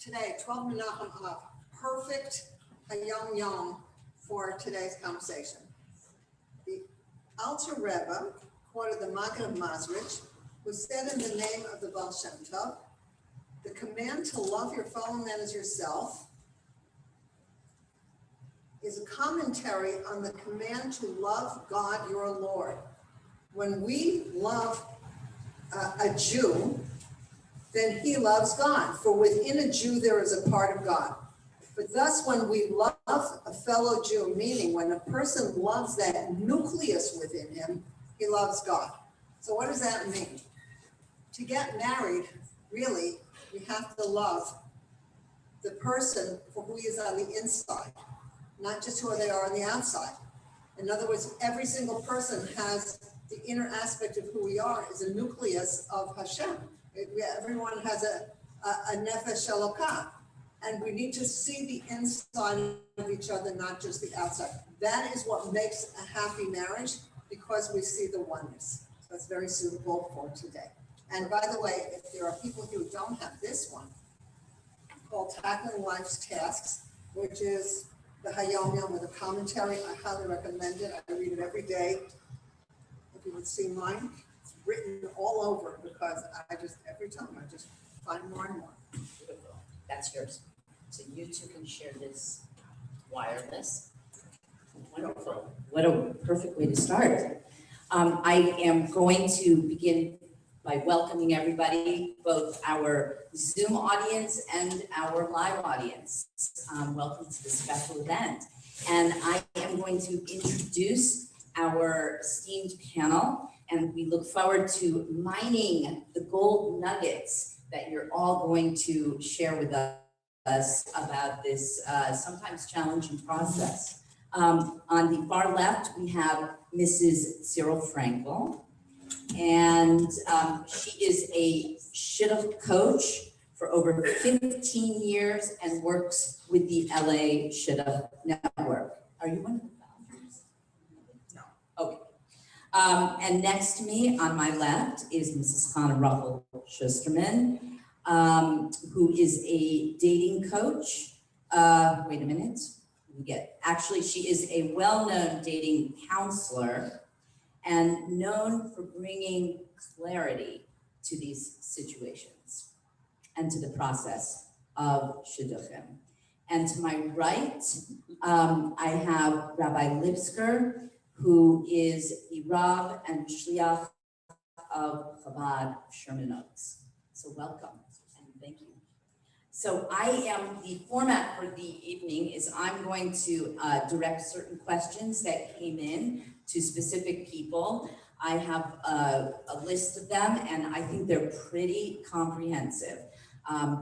today, 12 Menachem Av, perfect Hayom Yom for today's conversation. The Alter Rebbe quoted the Maggid of Mazrich, who said in the name of the Baal Shem Tov, the command to love your fellow man as yourself is a commentary on the command to love God, your Lord. When we love a Jew, then he loves God. For within a Jew, there is a part of God. But thus, when we love a fellow Jew, meaning when a person loves that nucleus within him, he loves God. So what does that mean? To get married, really, we have to love the person for who he is on the inside, not just who they are on the outside. In other words, every single person has the inner aspect of who we are is a nucleus of Hashem. Everyone has a nefesh elokah, and we need to see the inside of each other, not just the outside. That is what makes a happy marriage, because we see the oneness. So it's very suitable for today. And by the way, if there are people who don't have this one, called Tackling Life's Tasks, which is the Hayom Yom with a commentary, I highly recommend it. I read it every day. If you would see mine, it's written all over, because every time I just find more and more. Beautiful. That's yours. So you two can share this wireless. Wonderful. What a perfect way to start. I am going to begin by welcoming everybody, both our Zoom audience and our live audience. Welcome to this special event. And I am going to introduce our esteemed panel, and we look forward to mining the gold nuggets that you're all going to share with us about this sometimes challenging process. On the far left, we have Mrs. Tzirel Frankel, and she is a Shidduch coach for over 15 years and works with the LA Shidduch Network. Are you one of the founders? No. Okay. And next to me on my left is Mrs. Chana Schusterman, who is a dating coach. Wait a minute. Actually, she is a well-known dating counselor and known for bringing clarity to these situations and to the process of Shidduchim. And to my right, I have Rabbi Lipsker, who is the Rav and Shliach of Chabad of Sherman. So welcome and thank you. So the format for the evening is I'm going to direct certain questions that came in to specific people. I have a list of them, and I think they're pretty comprehensive.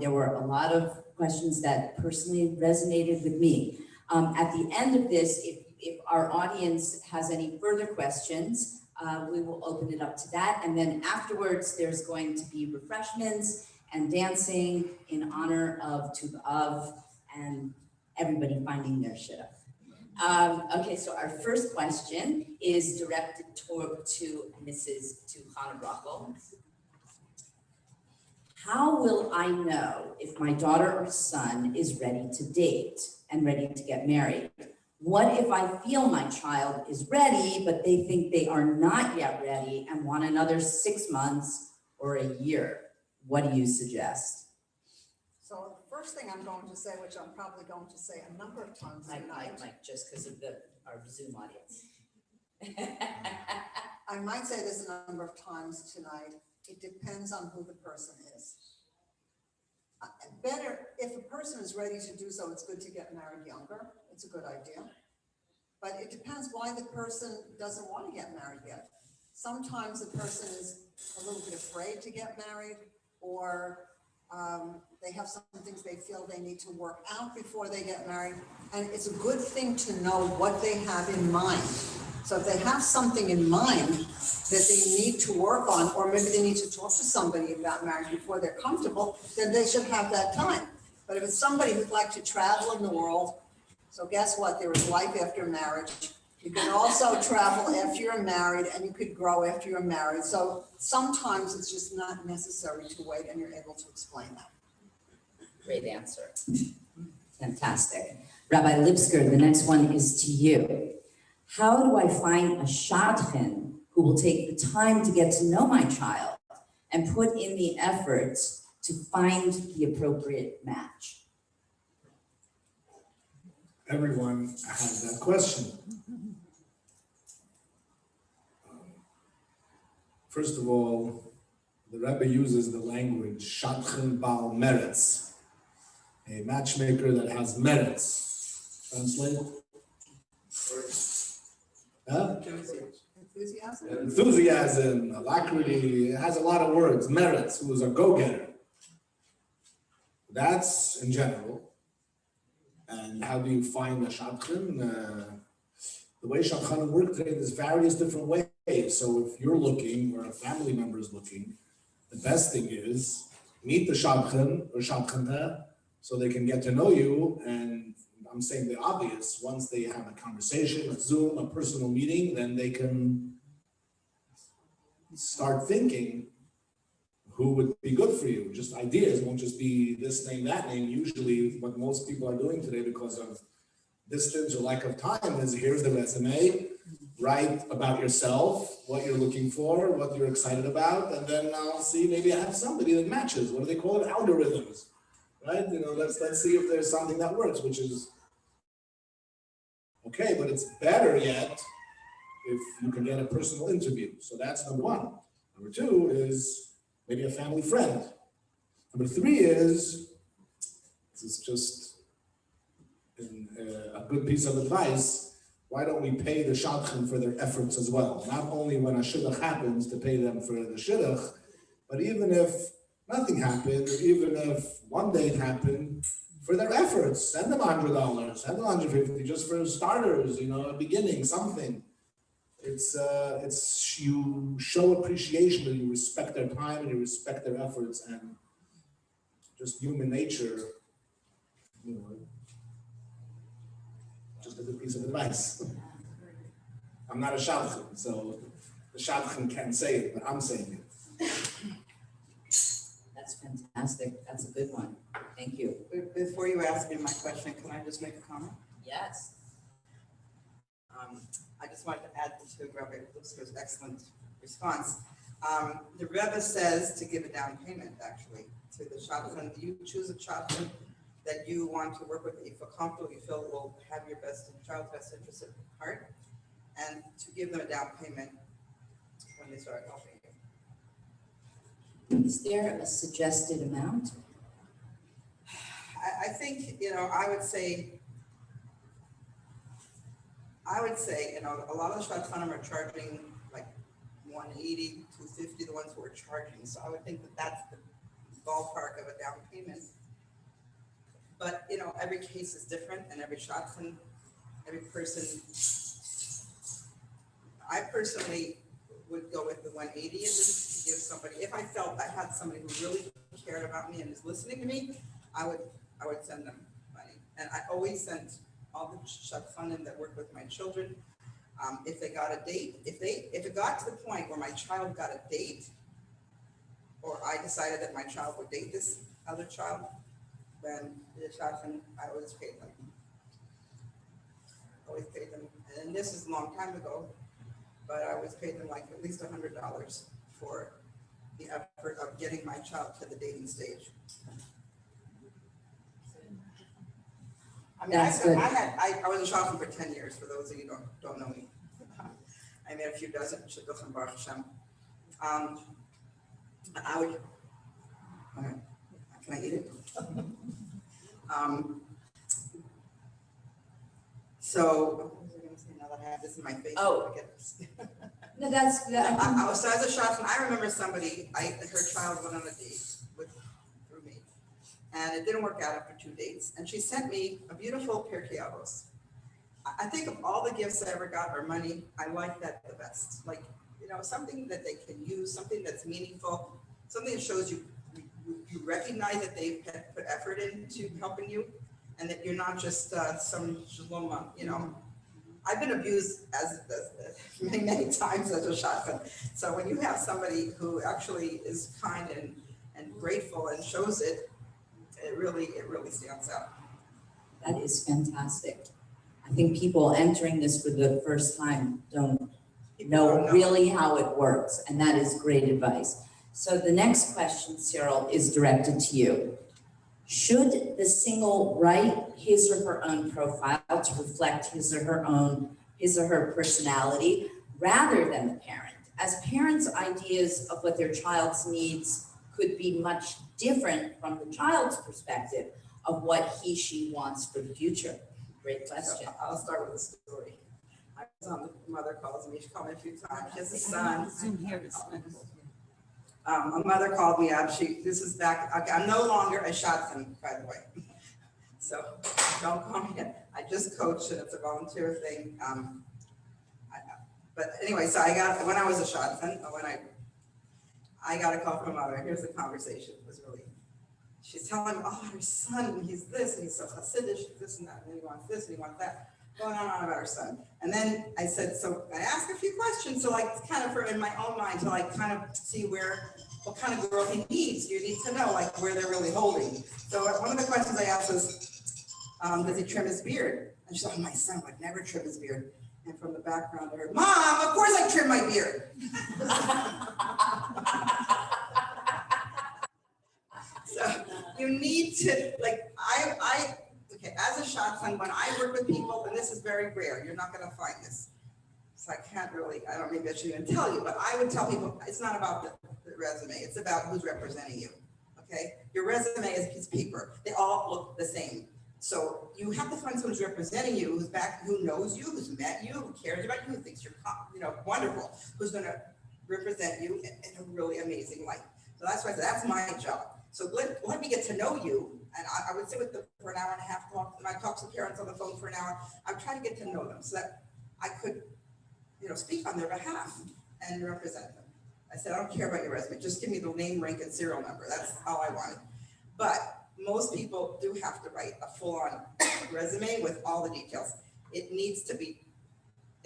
There were a lot of questions that personally resonated with me. At the end of this, if our audience has any further questions, we will open it up to that. And then afterwards, there's going to be refreshments and dancing in honor of Tu B'Av and everybody finding their shidduch. Okay, so our first question is directed to Chana Brachel. How will I know if my daughter or son is ready to date and ready to get married? What if I feel my child is ready, but they think they are not yet ready and want another 6 months or a year? What do you suggest? So the first thing I'm going to say, which I'm probably going to say a number of times tonight. Mike, just because of our Zoom audience. I might say this a number of times tonight. It depends on who the person is. Better, if a person is ready to do so, it's good to get married younger. It's a good idea. But it depends why the person doesn't want to get married yet. Sometimes the person is a little bit afraid to get married, or they have some things they feel they need to work out before they get married. And it's a good thing to know what they have in mind. So if they have something in mind that they need to work on, or maybe they need to talk to somebody about marriage before they're comfortable, then they should have that time. But if it's somebody who'd like to travel in the world, so guess what? There is life after marriage. You can also travel after you're married, and you could grow after you're married. So sometimes it's just not necessary to wait, and you're able to explain that. Great answer. Fantastic. Rabbi Lipsker, the next one is to you. How do I find a Shadchan who will take the time to get to know my child and put in the effort to find the appropriate match? Everyone has that question. First of all, the Rabbi uses the language Shadchan Bal Meretz, a matchmaker that has merits. Translate? Huh? Enthusiasm? Enthusiasm, alacrity, it has a lot of words. Merits, who is a go-getter. That's in general. And how do you find a Shadchan? The way Shadchanim work today, there's various different ways. So if you're looking, or a family member is looking, the best thing is meet the Shadchan or Shadchanta so they can get to know you. And I'm saying the obvious, once they have a conversation, a Zoom, a personal meeting, then they can start thinking who would be good for you. Just ideas, won't just be this name, that name. Usually what most people are doing today because of distance or lack of time is here's the resume, write about yourself, what you're looking for, what you're excited about, and then I'll see, maybe I have somebody that matches. What do they call it? Algorithms, right? You know, let's see if there's something that works, which is okay, but it's better yet if you can get a personal interview. So that's number one. Number two is maybe a family friend. Number three is, this is just a good piece of advice, why don't we pay the Shadchan for their efforts as well? Not only when a Shidduch happens to pay them for the Shidduch, but even if nothing happened, or even if one day it happened, for their efforts, send them $100, send them $150, just for starters, you know, a beginning, something. It's you show appreciation and you respect their time and you respect their efforts and just human nature, you know, just a good piece of advice. I'm not a Shadchan, so the Shadchan can't say it, but I'm saying it. That's fantastic. That's a good one. Thank you. Before you ask me my question, can I just make a comment? Yes. I just wanted to add to Rabbi Lipsker's excellent response. The Rebbe says to give a down payment, actually, to the Shadchan. You choose a Shadchan that you want to work with, that you feel comfortable, you feel will have your child's best interest at heart, and to give them a down payment when they start helping you. Is there a suggested amount? I think, you know, I would say, you know, a lot of the Shadchanim are charging like $180, $250, the ones who are charging. So I would think that that's the ballpark of a down payment. But, you know, every case is different and every Shadchan, every person, I personally would go with the 180 at least to give somebody, if I felt I had somebody who really cared about me and is listening to me, I would send them money. And I always sent all the Shadchanim that work with my children. If they got a date, if it got to the point where my child got a date, or I decided that my child would date this other child, then the Shadchan, I always paid them. And this is a long time ago, but I always paid them like at least $100 for the effort of getting my child to the dating stage. I mean, I was a Shadchan for 10 years, for those of you who don't know me. I made a few dozen, Shidduch and Baruch Hashem. I would, okay, can I eat it? So, what was I going to say now that I have this in my face? Oh. No, that's. So as a Shadchan, I remember somebody, her child went on a date through me. And it didn't work out after 2 dates. And she sent me a beautiful Pirkei Avos. I think of all the gifts I ever got, or money, I like that the best. Like, you know, something that they can use, something that's meaningful, something that shows you recognize that they've put effort into helping you, and that you're not just some shalom, you know. I've been abused as many times as a Shadchan. So when you have somebody who actually is kind and grateful and shows it, it really stands out. That is fantastic. I think people entering this for the first time don't know really how it works, and that is great advice. So the next question, Tzirel, is directed to you. Should the single write his or her own profile to reflect his or her personality rather than the parent? As parents' ideas of what their child's needs could be much different from the child's perspective of what she wants for the future. Great question. So I'll start with a story. I was on the mother calls me. She called me a few times. She has a son. A mother called me up. This is back. Okay, I'm no longer a Shadchan, by the way. So don't call me yet. I just coach, and it's a volunteer thing. But anyway, so when I was a Shadchan, I got a call from a mother. Here's the conversation. It was really, she's telling me, oh, her son, he's this, and he's so Hasidic, this and that, and he wants this, and he wants that, going on about her son. And then I said, so I asked a few questions to like, kind of for in my own mind, to like kind of see what kind of girl he needs. You need to know like where they're really holding. So one of the questions I asked was, does he trim his beard? And she said, oh, my son would never trim his beard. And from the background I heard, Mom, of course I trim my beard. So you need to, like, okay, as a Shadchan, when I work with people, and this is very rare, you're not gonna find this. So I can't really, maybe I shouldn't even tell you, but I would tell people, it's not about the resume, it's about who's representing you, okay? Your resume is a piece of paper. They all look the same. So you have to find someone who's representing you, who knows you, who's met you, who cares about you, who thinks you're wonderful, who's gonna represent you in a really amazing light. So that's why I said, that's my job. So let me get to know you. And I would sit with them for an hour and a half, and I talk to parents on the phone for an hour. I'm trying to get to know them so that I could, speak on their behalf and represent them. I said, I don't care about your resume. Just give me the name, rank, and serial number. That's all I wanted. But most people do have to write a full-on resume with all the details. It needs to be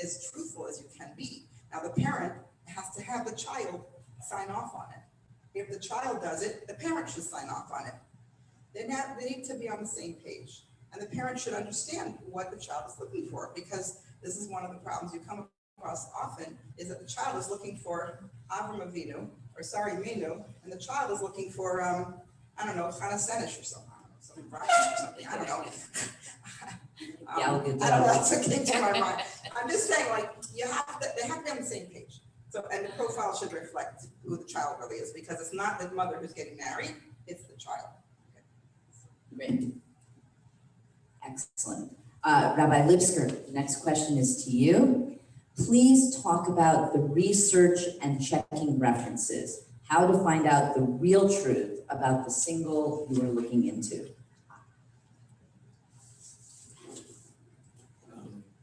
as truthful as you can be. Now, the parent has to have the child sign off on it. If the child does it, the parent should sign off on it. They need to be on the same page. And the parent should understand what the child is looking for, because this is one of the problems you come across often, is that the child is looking for Avram Avinu, Minu, and the child is looking for, Chana Senish or something Brian or something, I don't know. I don't know, that's what came to my mind. I'm just saying, like, they have to be on the same page. So, and the profile should reflect who the child really is, because it's not the mother who's getting married, it's the child. Great. Excellent. Rabbi Lipsker, the next question is to you. Please talk about the research and checking references, how to find out the real truth about the single you are looking into.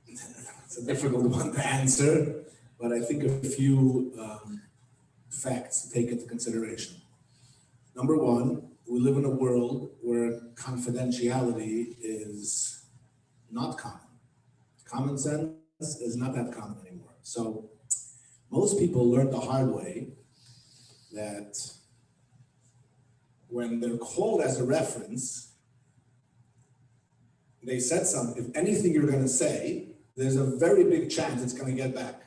It's a difficult one to answer, but I think a few facts to take into consideration. Number one, we live in a world where confidentiality is not common. Common sense is not that common anymore. So most people learn the hard way that when they're called as a reference, they said something. If anything you're going to say, there's a very big chance it's going to get back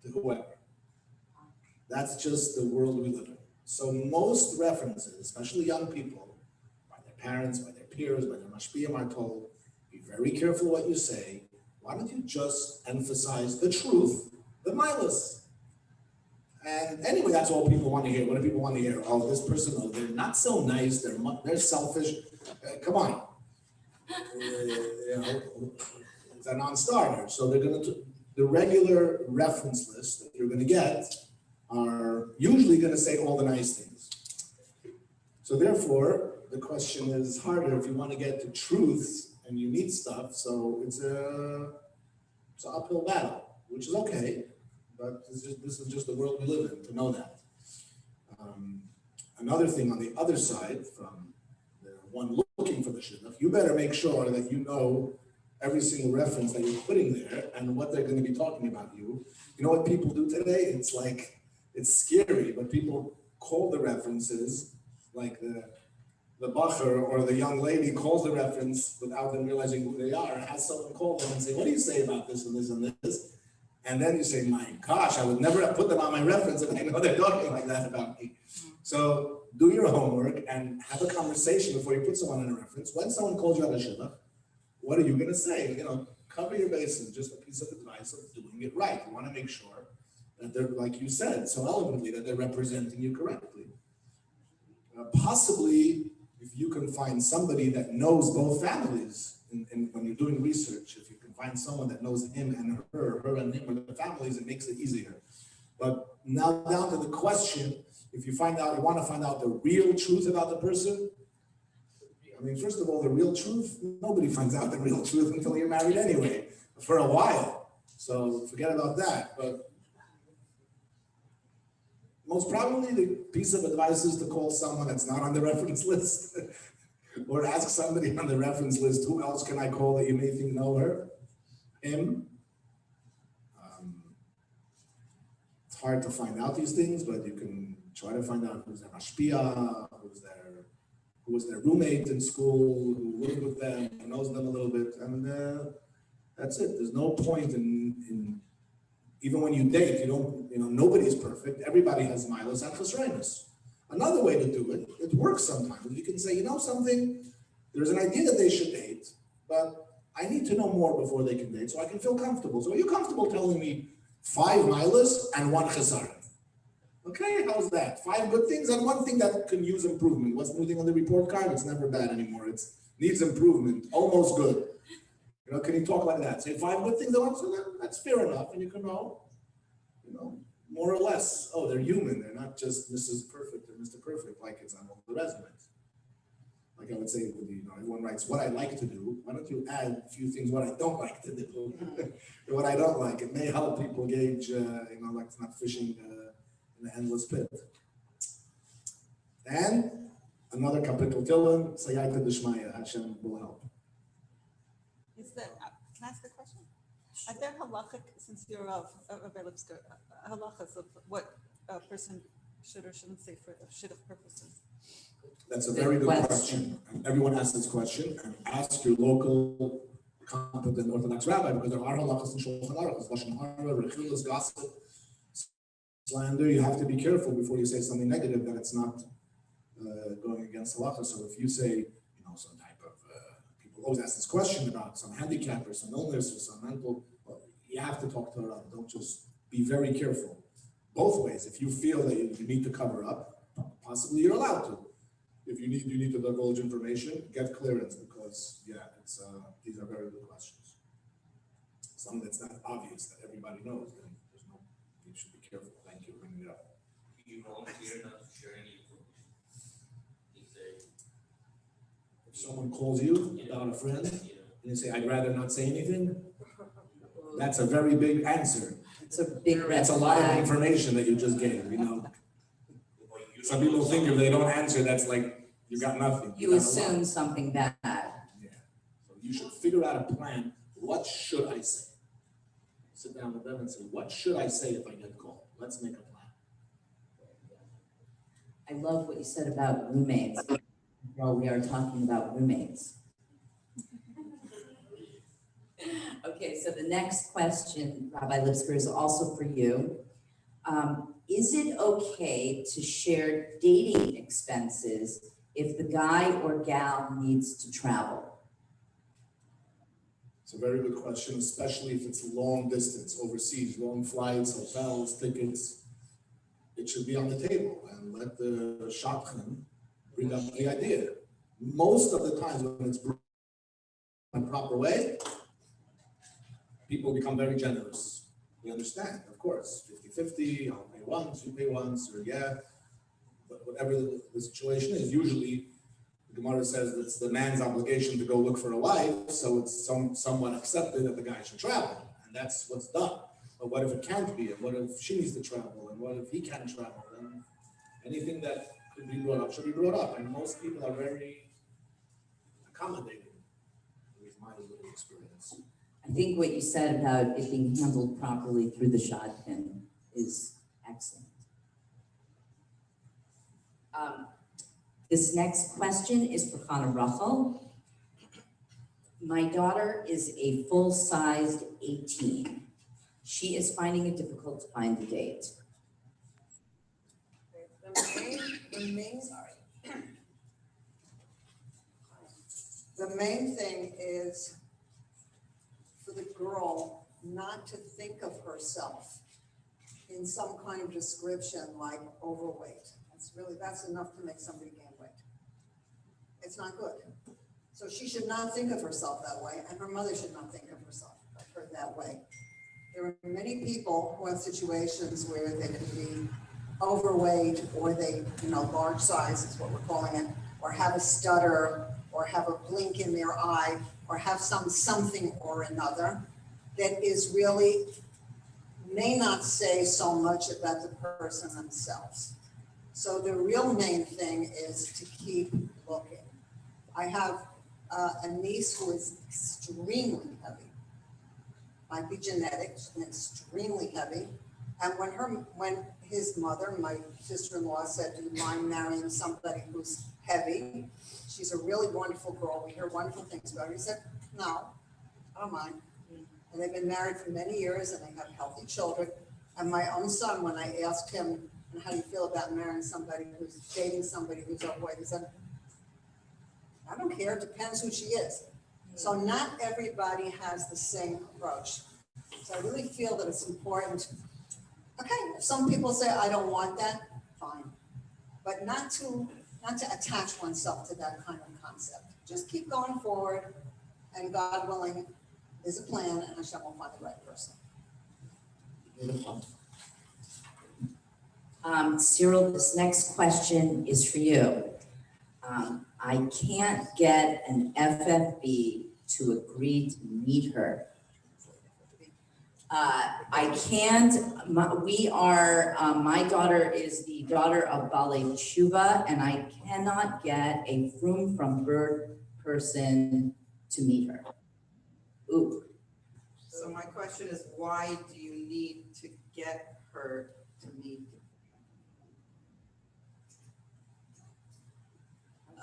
to whoever. That's just the world we live in. So most references, especially young people, by their parents, by their peers, by their mashpiyim, are told, be very careful what you say. Why don't you just emphasize the truth, the milus? And anyway, that's all people want to hear. What do people want to hear? Oh, this person, oh, they're not so nice. They're selfish. Come on. It's a non-starter. So they're going to, the regular reference list that you're going to get are usually going to say all the nice things. So therefore, the question is harder if you want to get to truths and you need stuff. So it's an uphill battle, which is okay, but this is just the world we live in, to know that. Another thing on the other side, from the one looking for the shidduch, you better make sure that you know every single reference that you're putting there and what they're going to be talking about you. You know what people do today? It's like, it's scary, but people call the references like the the bacher or the young lady calls the reference without them realizing who they are, has someone call them and say, what do you say about this and this and this? And then you say, my gosh, I would never have put them on my reference if I know they're talking like that about me. So do your homework and have a conversation before you put someone in a reference. When someone calls you out a shidduch, what are you going to say? Cover your bases, just a piece of advice of doing it right. You want to make sure that they're, like you said so eloquently, that they're representing you correctly. Possibly, if you can find somebody that knows both families, when you're doing research, if you can find someone that knows him and her and him or the families, it makes it easier. But now down to the question, if you want to find out the real truth about the person, I mean, first of all, the real truth, nobody finds out the real truth until you're married anyway, for a while. So forget about that. But most probably the piece of advice is to call someone that's not on the reference list or ask somebody on the reference list, who else can I call that you may think know her? Him. It's hard to find out these things, but you can try to find out who's their mashpia, who was their roommate in school, who lived with them, who knows them a little bit, and that's it. There's no point in even when you date, nobody's perfect. Everybody has milos and chesronos. Another way to do it, it works sometimes. You can say, something, there's an idea that they should date, but I need to know more before they can date so I can feel comfortable. So are you comfortable telling me 5 milos and 1 chesaron? Okay, how's that? 5 good things and 1 thing that can use improvement. What's the new thing on the report card? It's never bad anymore. It needs improvement, almost good. Can you talk like that? Say 5 good things, so that's fair enough. And you can know, more or less, oh, they're human. They're not just Mrs. Perfect or Mr. Perfect like it's on all the resumes. Like I would say, everyone writes what I like to do. Why don't you add a few things what I don't like to do, or what I don't like? It may help people gauge, like it's not fishing in an endless pit. And another kapitel Tilim, Sayayta Dishmaya, Hashem will help. Can I ask a question? Are there halachic, since you're Rabbi Lipsker, halachas of what a person should or shouldn't say for shidduch purposes? That's a very good question. And everyone asks this question, and ask your local competent Orthodox rabbi, because there are halachas in Shulchan Aruch, lashon hara, rechilas, gossip, slander. You have to be careful before you say something negative that it's not going against halacha. So if you say, some type of people always ask this question about some handicap or some illness or some mental, well, you have to talk to her. Don't just be very careful. Both ways. If you feel that you need to cover up, possibly you're allowed to. If you need to divulge information, get clearance, because it's these are very good questions. Something that's not obvious that everybody knows, then you should be careful. Thank you for bringing it up. You volunteer not to share any information. If someone calls you about a friend and you say, I'd rather not say anything, that's a very big answer. It's a big red That's a lot of flag. information that you just gave, Some people think if they don't answer, that's like you got nothing. You assume something bad. Yeah. So you should figure out a plan. What should I say? Sit down with them and say, what should I say if I get called? Let's make a plan. I love what you said about roommates. Well, we are talking about roommates. Okay, so the next question, Rabbi Lipsker, is also for you. Is it okay to share dating expenses if the guy or gal needs to travel? It's a very good question, especially if it's long distance, overseas, long flights, hotels, tickets. It should be on the table and let the Shadchan bring up the idea. Most of the times when it's brought in a proper way, people become very generous. We understand, of course, 50-50, I'll pay once, you pay once, or but whatever the situation is, usually the Gemara says it's the man's obligation to go look for a wife, so it's somewhat accepted that the guy should travel, and that's what's done. But what if it can't be, and what if she needs to travel, and what if he can't travel? And anything that could be brought up should be brought up, and most people are very accommodating, with my little experience. I think what you said about it being handled properly through the Shadchan is excellent. This next question is for Chana Rachel. My daughter is a full-sized 18. She is finding it difficult to find a date. The main thing is for the girl not to think of herself in some kind of description like overweight. That's enough to make somebody gain weight. It's not good. So she should not think of herself that way, and her mother should not think of herself that way. There are many people who have situations where they can be overweight, or they, large size is what we're calling it, or have a stutter, or have a blink in their eye, or have something or another that is really may not say so much about the person themselves. So the real main thing is to keep looking. I have a niece who is extremely heavy. Might be genetic, and extremely heavy. And when his mother, my sister-in-law, said, "Do you mind marrying somebody who's heavy? She's a really wonderful girl. We hear wonderful things about her." He said, "No, I don't mind." And they've been married for many years, and they have healthy children. And my own son, when I asked him, "How do you feel about marrying somebody who's dating somebody who's overweight?" he said, "I don't care. It depends who she is." So not everybody has the same approach. So I really feel that it's important. Okay, if some people say, "I don't want that," fine. But not to attach oneself to that kind of concept. Just keep going forward, and God willing, there's a plan, and Hashem will find the right person. Beautiful. Tzirel, this next question is for you. I can't get an FFB to agree to meet her. I can't, my daughter is the daughter of Balei Tshuva, and I cannot get a frum from birth person to meet her. Ooh. So my question is, why do you need to get her to meet you?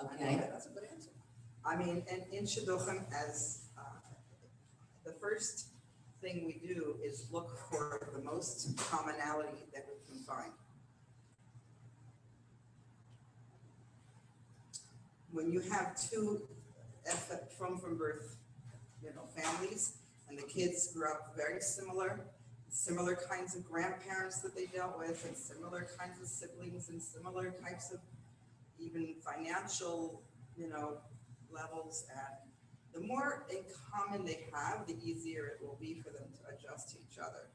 Okay. That's a good answer. I mean, and in Shidduchim, as the first thing we do is look for the most commonality that we can find. When you have two from birth, families, and the kids grew up very similar kinds of grandparents that they dealt with, and similar kinds of siblings, and similar types of even financial, levels, and the more in common they have, the easier it will be for them to adjust to each other.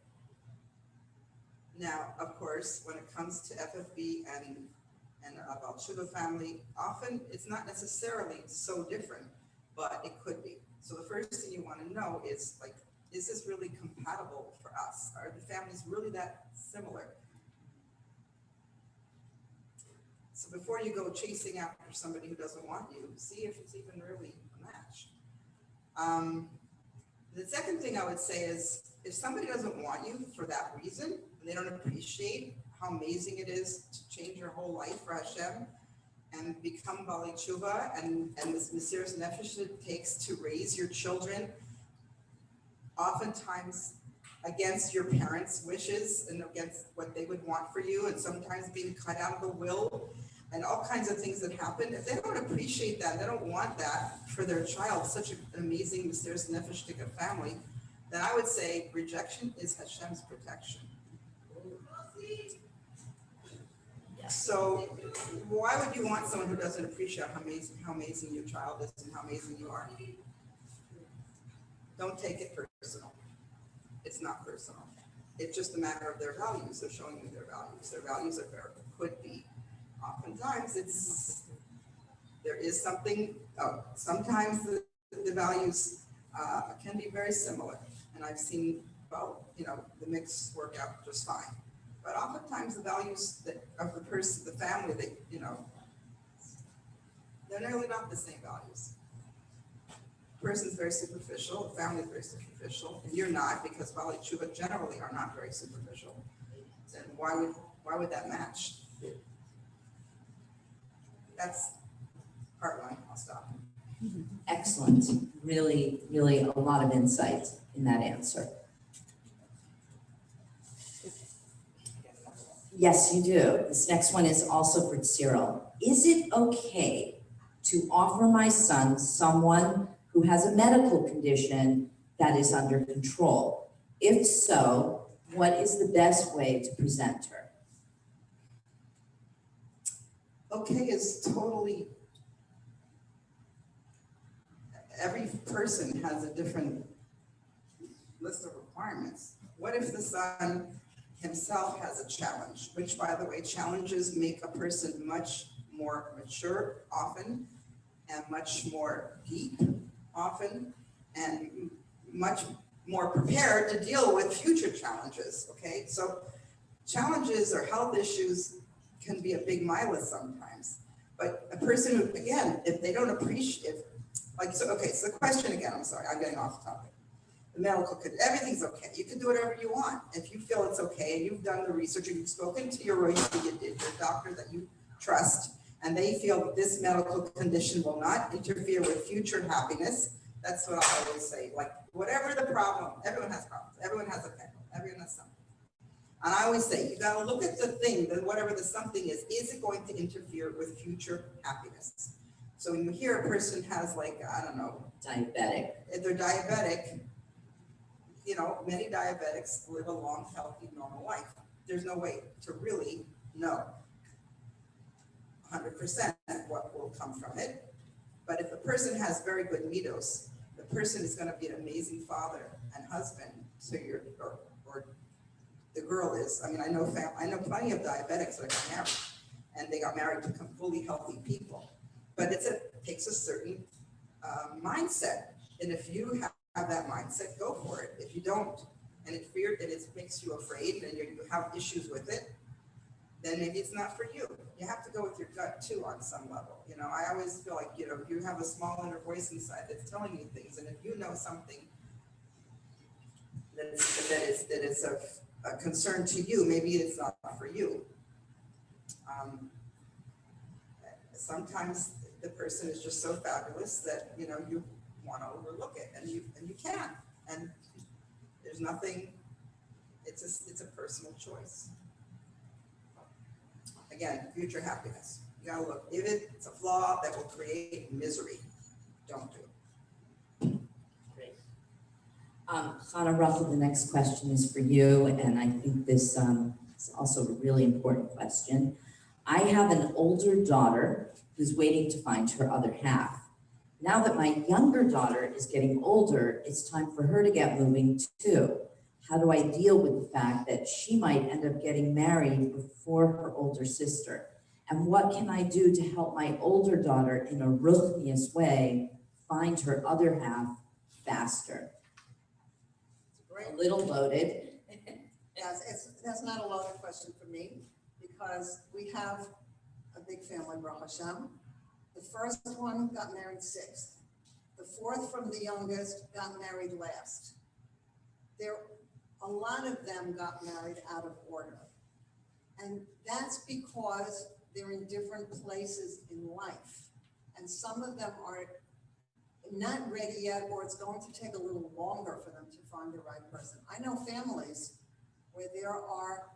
Now, of course, when it comes to FFB and a Baal Tshuva family, often it's not necessarily so different, but it could be. So the first thing you want to know is, is this really compatible for us? Are the families really that similar? So before you go chasing after somebody who doesn't want you, see if it's even really a match. The second thing I would say is, if somebody doesn't want you for that reason, and they don't appreciate how amazing it is to change your whole life for Hashem and become Balei Tshuva, and this Mesiras Nefesh it takes to raise your children, oftentimes against your parents' wishes and against what they would want for you, and sometimes being cut out of the will, and all kinds of things that happen. If they don't appreciate that, they don't want that for their child, such an amazing Mesiras Nefesh family, then I would say rejection is Hashem's protection. So why would you want someone who doesn't appreciate how amazing your child is and how amazing you are? Don't take it personal. It's not personal. It's just a matter of their values. They're showing you their values. Their values are very, could be. Oftentimes there is something, sometimes the values can be very similar. And I've seen, the mix work out just fine. But oftentimes the values of the person, the family, they're nearly not the same values. The person's very superficial, the family's very superficial, and you're not, because Balei Tshuva generally are not very superficial. Then why would that match? part one, I'll stop. Excellent. Really, really a lot of insight in that answer. Yes, you do. This next one is also for Tzirel. Is it okay to offer my son someone who has a medical condition that is under control? If so, what is the best way to present her? Okay is totally, every person has a different list of requirements. What if the son himself has a challenge, which, by the way, challenges make a person much more mature often, and much more deep often, and much more prepared to deal with future challenges, okay? So challenges or health issues can be a big milestone sometimes, but a person who, again, if they don't appreciate, like, so, okay, so the question again, I'm sorry, I'm getting off topic. The medical, everything's okay. You can do whatever you want. If you feel it's okay and you've done the research and you've spoken to your doctor that you trust, and they feel that this medical condition will not interfere with future happiness, that's what I always say. Like, whatever the problem, everyone has problems. Everyone has a pencil. Everyone has something. And I always say, you got to look at the thing, that whatever the something is it going to interfere with future happiness? So when you hear a person has, like, I don't know, Diabetic. if they're diabetic, you know, many diabetics live a long, healthy, normal life. There's no way to really know 100% what will come from it. But if the person has very good middos, the person is going to be an amazing father and husband. So or the girl is. I mean, I know plenty of diabetics that got married, and they got married to fully healthy people. But it takes a certain mindset, and if you have that mindset, go for it. If you don't, and it makes you afraid, and you have issues with it, then maybe it's not for you. You have to go with your gut too on some level. You know, I always feel like, you know, you have a small inner voice inside that's telling you things, and if you know something that is of a concern to you, maybe it's not for you. Sometimes the person is just so fabulous that, you know, you want to overlook it, and you can, and there's nothing. It's a personal choice. Again, future happiness. You gotta look. If it's a flaw that will create misery, don't do it. Great. Chana Russell, the next question is for you, and I think this is also a really important question. I have an older daughter who's waiting to find her other half. Now that my younger daughter is getting older, it's time for her to get moving too. How do I deal with the fact that she might end up getting married before her older sister? And what can I do to help my older daughter in a ruchnius way find her other half faster? A little loaded. Yes, that's not a loaded question for me, because we have a big family, Baruch Hashem. The first one got married sixth. The fourth from the youngest got married last. A lot of them got married out of order. And that's because they're in different places in life. And some of them are not ready yet, or it's going to take a little longer for them to find the right person. I know families where there are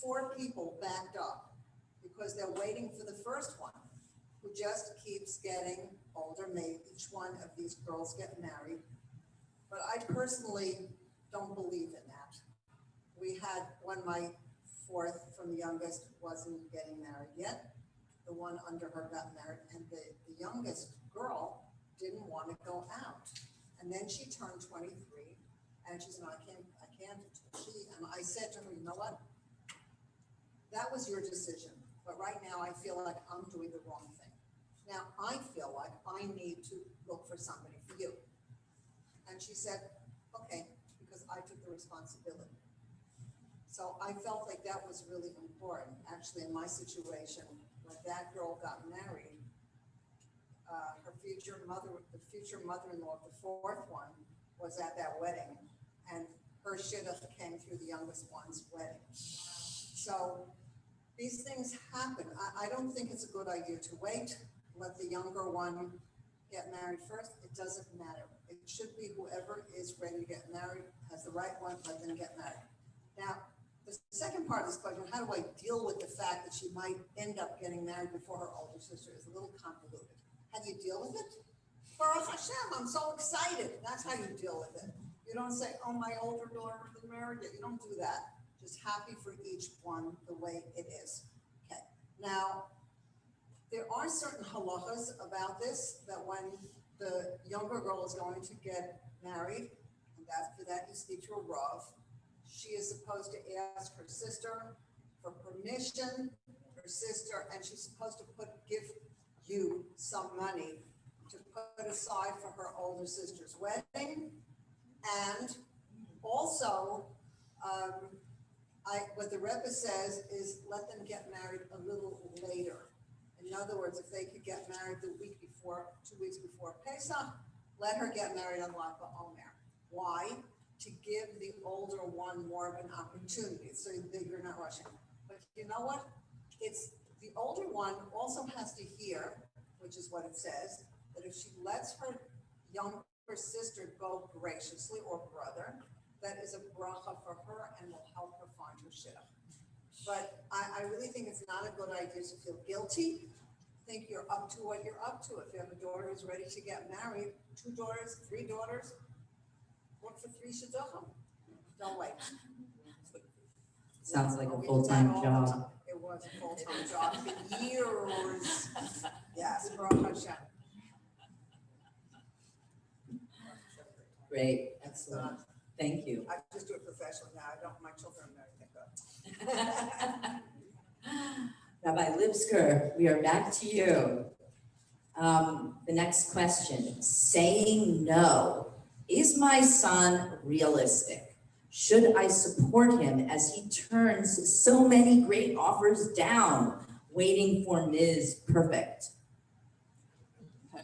4 people backed up because they're waiting for the first one, who just keeps getting older. Maybe each one of these girls get married. But I personally don't believe in that. We had when my fourth from the youngest wasn't getting married yet. The one under her got married, and the youngest girl didn't want to go out. And then she turned 23, and she said, I can't. And I said to her, you know what? That was your decision. But right now I feel like I'm doing the wrong thing. Now I feel like I need to look for somebody for you. And she said, okay, because I took the responsibility. So I felt like that was really important. Actually, in my situation, when that girl got married, the future mother-in-law, the fourth one, was at that wedding, and her shidduch came through the youngest one's wedding. So these things happen. I don't think it's a good idea to wait. let the younger one get married first, it doesn't matter. It should be whoever is ready to get married, has the right one, let them get married. Now, the second part of this question, how do I deal with the fact that she might end up getting married before her older sister, is a little convoluted. How do you deal with it? Baruch Hashem, I'm so excited. That's how you deal with it. You don't say, oh, my older daughter been married yet. You don't do that. Just happy for each one the way it is. Okay. Now, there are certain halachas about this, that when the younger girl is going to get married, and for that you speak to a Rav, she is supposed to ask her sister for permission, her sister, and she's supposed to give you some money to put aside for her older sister's wedding. And also, what the Rebbe says is let them get married a little later. In other words, if they could get married the week before, 2 weeks before Pesach, let her get married on Lag BaOmer. Why? To give the older one more of an opportunity, so that you're not rushing. But you know what? It's the older one also has to hear, which is what it says, that if she lets her younger sister go graciously, or brother, that is a bracha for her and will help her find her shidduch. But I really think it's not a good idea to feel guilty. Think you're up to what you're up to. If you have a daughter who's ready to get married, 2 daughters, 3 daughters, work for 3 shidduchim. Don't wait. Sounds like a We did full-time that all the job. time. It was a full-time job for years. Yes, Baruch Hashem. Great, excellent. Thank you. I just do it professionally now. I don't, my children are married, thank God. Rabbi Lipsker, we are back to you. The next question, saying no. Is my son realistic? Should I support him as he turns so many great offers down, waiting for Ms. Perfect?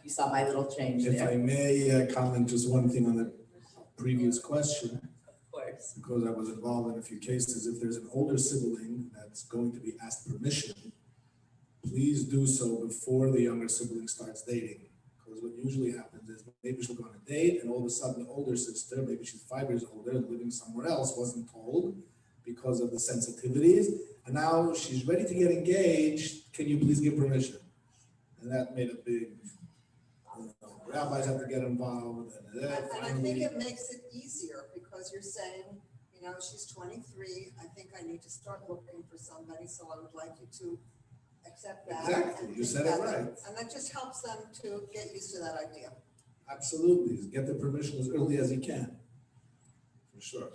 You saw my little change If there. I may comment just one thing on the previous question, Of course. because I was involved in a few cases. If there's an older sibling that's going to be asked permission, please do so before the younger sibling starts dating. Because what usually happens is maybe she'll go on a date and all of a sudden the older sister, maybe she's 5 years older and living somewhere else, wasn't told because of the sensitivities. And now she's ready to get engaged. Can you please give permission? And that made a big, rabbis have to get involved. And I think it makes it easier because you're saying, you know, she's 23. I think I need to start looking for somebody. So I would like you to accept that. Exactly, you said it right. And that just helps them to get used to that idea. Absolutely, get the permission as early as you can, for sure.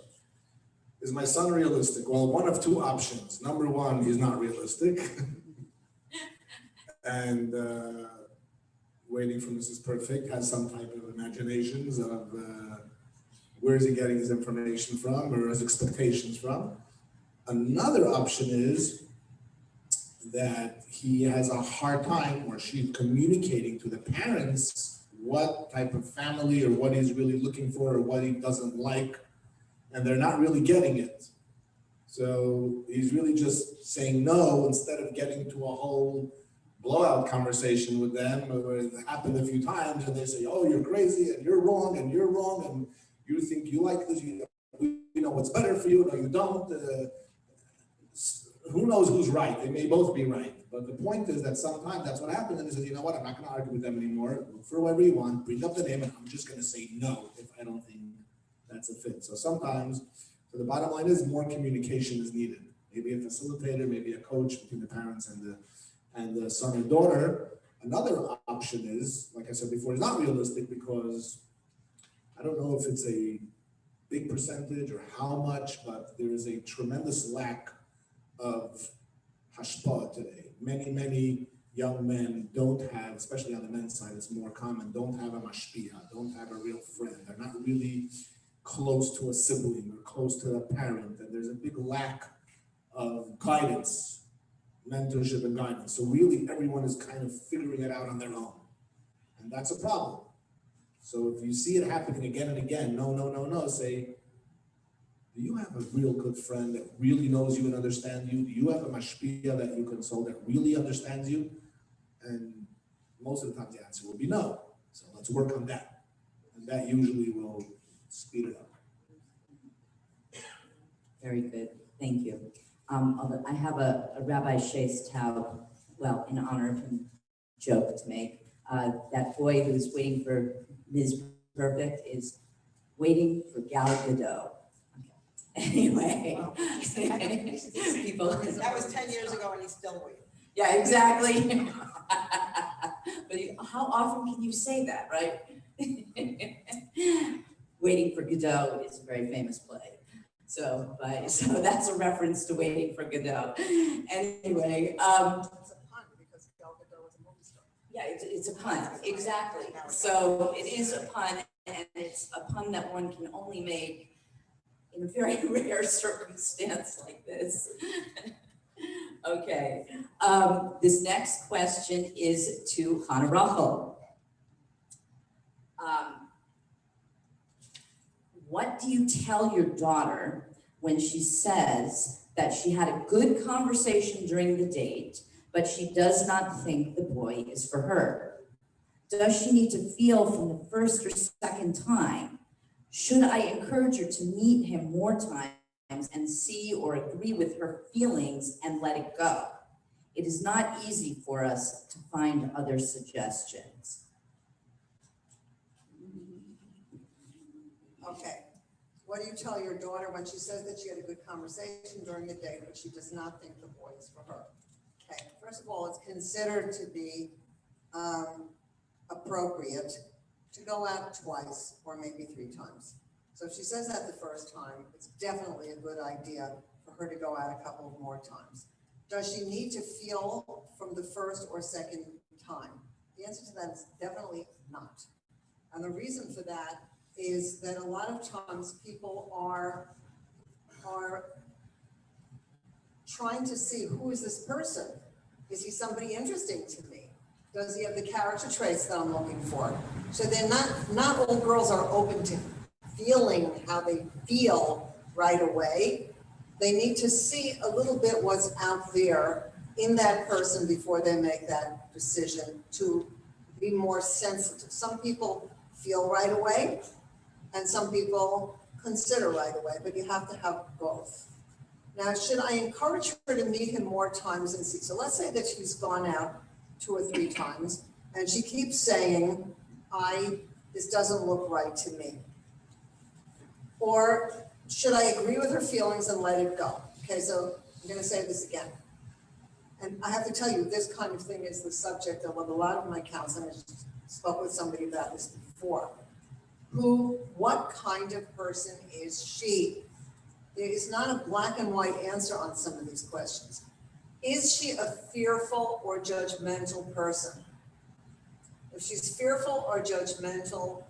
Is my son realistic? Well, one of 2 options. Number 1, he's not realistic. And waiting for Mrs. Perfect has some type of imaginations of where is he getting his information from or his expectations from. Another option is that he has a hard time, or she's communicating to the parents what type of family or what he's really looking for or what he doesn't like, and they're not really getting it. So he's really just saying no instead of getting to a whole blowout conversation with them, where it happened a few times and they say, oh, you're crazy and you're wrong and you think you like this, you know what's better for you, no you don't. Who knows who's right? They may both be right. But the point is that sometimes that's what happens, and he says, you know what, I'm not gonna argue with them anymore. Look for whoever you want, bring up the name, and I'm just gonna say no if I don't think that's a fit. So sometimes, so the bottom line is more communication is needed. Maybe a facilitator, maybe a coach between the parents and the son and daughter. Another option is, like I said before, is not realistic because I don't know if it's a big percentage or how much, but there is a tremendous lack of hashpah today. Many young men don't have, especially on the men's side, it's more common, don't have a mashpia, don't have a real friend. They're not really close to a sibling or close to a parent, and there's a big lack of guidance, mentorship and guidance. So really everyone is kind of figuring it out on their own. And that's a problem. So if you see it happening again and again, no, say, do you have a real good friend that really knows you and understands you? Do you have a mashpia that you consult that really understands you? And most of the time the answer will be no. So let's work on that. And that usually will speed it up. Very good, thank you. Although I have a Rabbi Shais Taub, well, in honor of him, joke to make. That boy who's waiting for Ms. Perfect is waiting for Gal Gadot. Okay. Anyway. People. That was 10 years ago and he's still waiting. Yeah, exactly. But how often can you say that, right? Waiting for Godot is a very famous play. So that's a reference to Waiting for Godot. Anyway, It's a pun because Gal Gadot was a movie star. yeah, it's a pun, exactly. So it is a pun, and it's a pun that one can only make in a very rare circumstance like this. Okay, this next question is to Chana Rachel. What do you tell your daughter when she says that she had a good conversation during the date, but she does not think the boy is for her? Does she need to feel from the first or second time? Should I encourage her to meet him more times and see or agree with her feelings and let it go? It is not easy for us to find other suggestions. Okay, what do you tell your daughter when she says that she had a good conversation during the day, but she does not think the boy is for her? Okay, first of all, it's considered to be appropriate to go out twice or maybe 3 times. So if she says that the first time, it's definitely a good idea for her to go out a couple of more times. Does she need to feel from the first or second time? The answer to that is definitely not. And the reason for that is that a lot of times people are trying to see, who is this person? Is he somebody interesting to me? Does he have the character traits that I'm looking for? So they're not all girls are open to feeling how they feel right away. They need to see a little bit what's out there in that person before they make that decision, to be more sensitive. Some people feel right away, and some people consider right away, but you have to have both. Now, should I encourage her to meet him more times and see? So let's say that she's gone out 2 or 3 times and she keeps saying, this doesn't look right to me. Or should I agree with her feelings and let it go? Okay, so I'm gonna say this again. And I have to tell you, this kind of thing is the subject of a lot of my counseling. I just spoke with somebody about this before. What kind of person is she? There is not a black and white answer on some of these questions. Is she a fearful or judgmental person? If she's fearful or judgmental,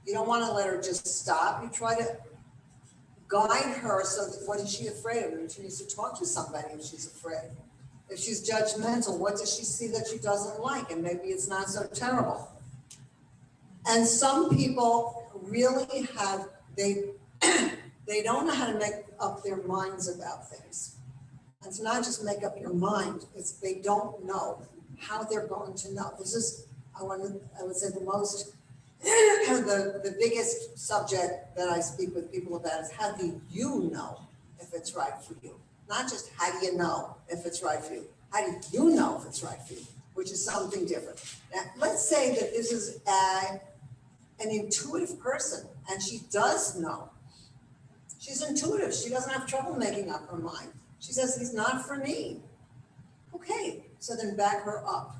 you don't want to let her just stop. You try to guide her. So that, what is she afraid of? Maybe she needs to talk to somebody if she's afraid. If she's judgmental, what does she see that she doesn't like? And maybe it's not so terrible. And some people really they don't know how to make up their minds about things. And it's not just make up your mind, it's they don't know how they're going to know. This is, I would say the biggest subject that I speak with people about is, how do you know if it's right for you? Not just how do you know if it's right for you, how do you know if it's right for you, which is something different. Now, let's say that this is an intuitive person and she does know. She's intuitive, she doesn't have trouble making up her mind. She says, he's not for me. Okay, so then back her up.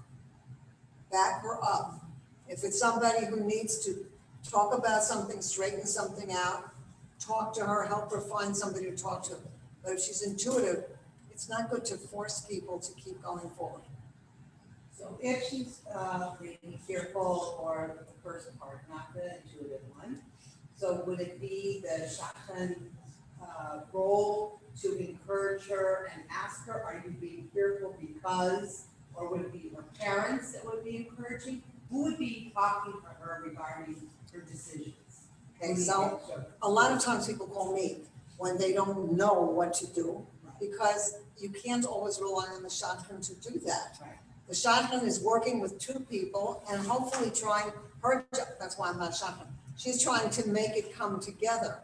Back her up. If it's somebody who needs to talk about something, straighten something out, talk to her, help her find somebody to talk to. But if she's intuitive, it's not good to force people to keep going forward. So if she's being fearful, or the first part, not the intuitive one, so would it be the Shadchan role to encourage her and ask her, are you being fearful because, or would it be her parents that would be encouraging? Who would be talking to her regarding her decisions? Okay, so a lot of times people call me when they don't know what to do, because you can't always rely on the Shadchan to do that. Right. The Shadchan is working with two people and hopefully trying that's why I'm not Shadchan. She's trying to make it come together.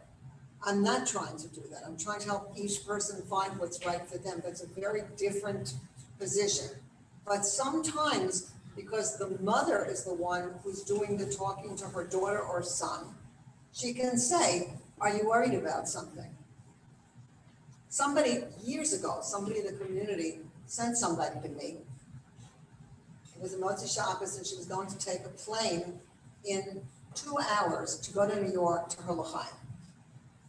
I'm not trying to do that. I'm trying to help each person find what's right for them. That's a very different position. But sometimes, because the mother is the one who's doing the talking to her daughter or son, she can say, are you worried about something? Somebody, years ago, somebody in the community sent somebody to me. It was a Motzei Shabbos, and she was going to take a plane in 2 hours to go to New York to her l'chaim.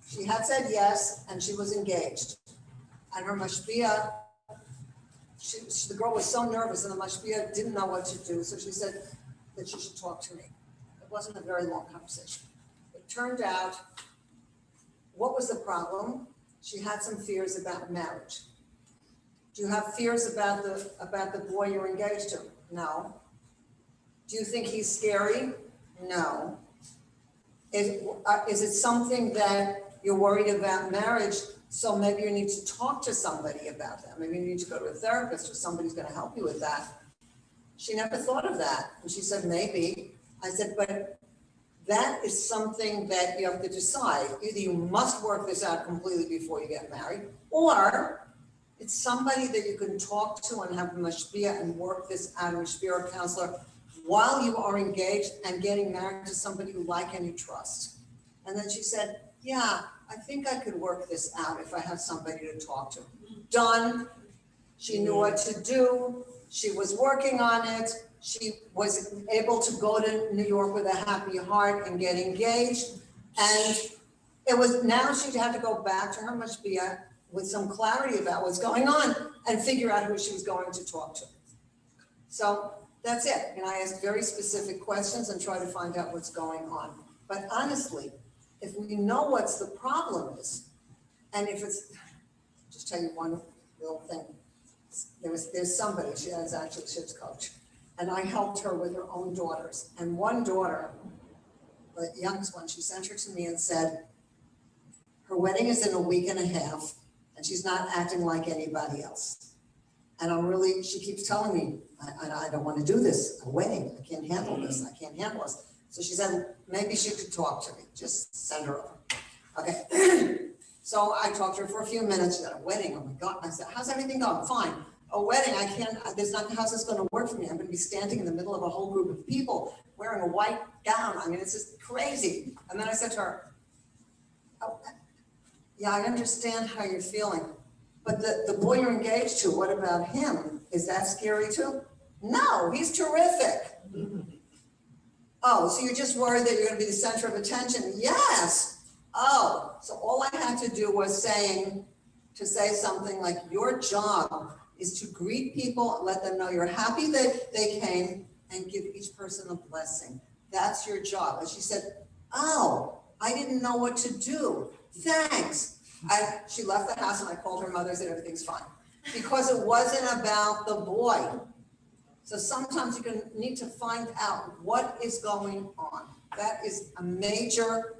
She had said yes, and she was engaged. And her mashpia, the girl was so nervous, and the mashpia didn't know what to do, so she said that she should talk to me. It wasn't a very long conversation. It turned out, what was the problem? She had some fears about marriage. Do you have fears about the boy you're engaged to? No. Do you think he's scary? No. Is it something that you're worried about marriage, so maybe you need to talk to somebody about that? Maybe you need to go to a therapist or somebody's going to help you with that. She never thought of that. And she said, maybe. I said, but that is something that you have to decide. Either you must work this out completely before you get married, or it's somebody that you can talk to and have a mashpia and work this out, a mashpia counselor, while you are engaged and getting married to somebody you like and you trust. And then she said, yeah, I think I could work this out if I have somebody to talk to. Done. She knew what to do. She was working on it. She was able to go to New York with a happy heart and get engaged. And it was, now she'd have to go back to her mashpia with some clarity about what's going on and figure out who she was going to talk to. So that's it. And I asked very specific questions and try to find out what's going on. But honestly, if we know what's the problem is, and if it's, just tell you one little thing. There's somebody, she is actually a Shidduch coach, and I helped her with her own daughters. And one daughter, the youngest one, she sent her to me and said, her wedding is in a week and a half, and she's not acting like anybody else. And I'm really, she keeps telling me, I don't want to do this, a wedding, I can't handle this, I can't handle this. So she said, maybe she could talk to me, just send her over. Okay. So I talked to her for a few minutes. She got a wedding. Oh my God. I said, how's everything going? Fine. A wedding, I can't, how's this going to work for me? I'm going to be standing in the middle of a whole group of people wearing a white gown. I mean, it's just crazy. And then I said to her, oh, yeah, I understand how you're feeling, but the boy you're engaged to, what about him? Is that scary too? No, he's terrific. Oh, so you're just worried that you're going to be the center of attention? Yes. Oh, so all I had to do was say something like, your job is to greet people, let them know you're happy that they came, and give each person a blessing. That's your job. And she said, oh, I didn't know what to do. Thanks. She left the house and I called her mother and said, everything's fine. Because it wasn't about the boy. So sometimes you need to find out what is going on. That is a major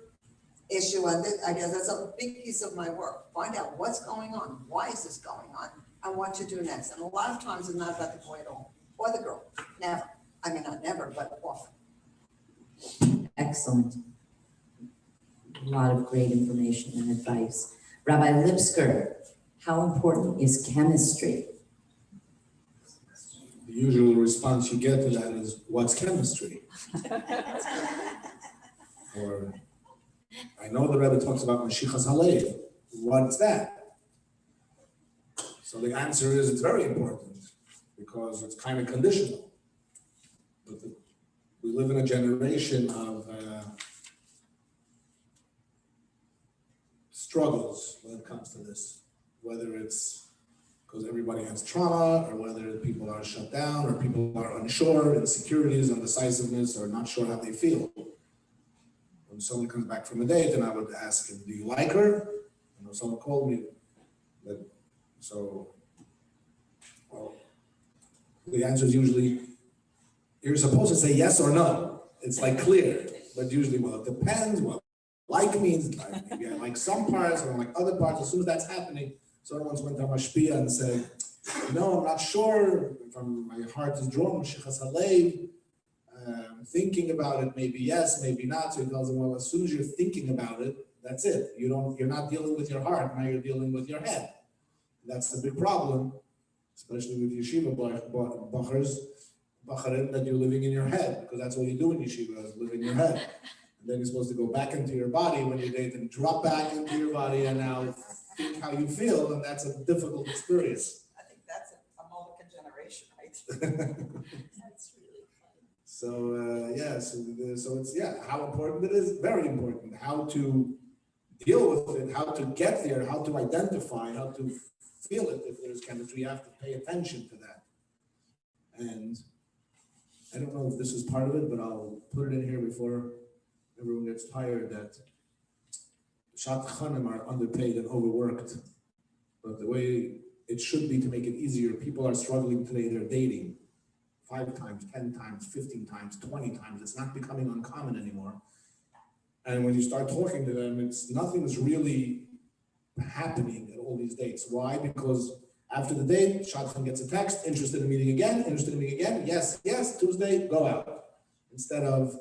issue, and I guess that's a big piece of my work. Find out what's going on, why is this going on, and what to do next. And a lot of times it's not about the boy at all, or the girl, never. I mean, not never, but often. Excellent. A lot of great information and advice. Rabbi Lipsker, how important is chemistry? The usual response you get to that is, what's chemistry? Or, I know the Rebbe talks about Mashiachas Halev. What's that? So the answer is, it's very important because it's kind of conditional. But we live in a generation of struggles when it comes to this, whether it's because everybody has trauma, or whether people are shut down, or people are unsure, insecurities, indecisiveness, or not sure how they feel. When someone comes back from a date, and I would ask him, do you like her? You know, someone called me. Well, the answer is usually, you're supposed to say yes or no. It's like clear, but usually, well, it depends. Well, like means maybe I like some parts, or I like other parts. As soon as that's happening, someone once went to Mashpia and said, I'm not sure if my heart is drawn with Shechas Halev, thinking about it, maybe yes, maybe not. So he tells him, well, as soon as you're thinking about it, that's it. You're not dealing with your heart, now you're dealing with your head. That's the big problem, especially with yeshiva bacharim, that you're living in your head, because that's all you do in yeshiva is live in your head. And then you're supposed to go back into your body when you date and drop back into your body and now think how you feel, and that's a difficult experience. I think that's a Mulligan generation, right? That's really fun. So it's how important it is, very important, how to deal with it, how to get there, how to identify, how to feel it. If there's chemistry, you have to pay attention to that. And I don't know if this is part of it, but I'll put it in here before everyone gets tired, that Shadchanim are underpaid and overworked. But the way it should be to make it easier, people are struggling today, they're dating 5 times, 10 times, 15 times, 20 times. It's not becoming uncommon anymore. And when you start talking to them, nothing's really happening at all these dates. Why? Because after the date, Shadchan gets a text, interested in meeting again, yes, Tuesday, go out. Instead of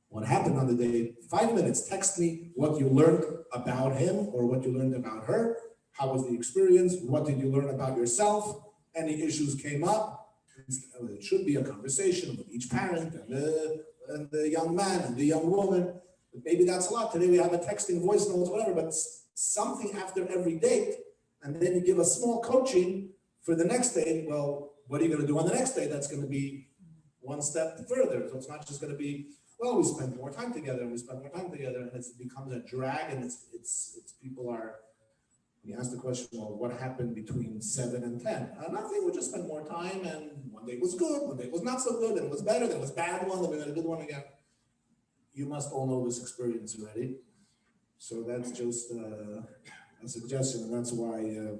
what happened on the date, 5 minutes, text me what you learned about him or what you learned about her. How was the experience? What did you learn about yourself? Any issues came up? It should be a conversation with each parent and the young man and the young woman. But maybe that's a lot. Today we have a texting, voice notes, whatever, but something after every date, and then you give a small coaching for the next date. Well, what are you going to do on the next date? That's going to be one step further. So it's not just going to be, well, we spend more time together, and it becomes a drag, and it's people are, when you ask the question, well, what happened between 7 and 10? Nothing, we just spent more time, and one day was good, one day was not so good, then it was better, then it was bad one, then we had a good one again. You must all know this experience already. So that's just a suggestion, and that's why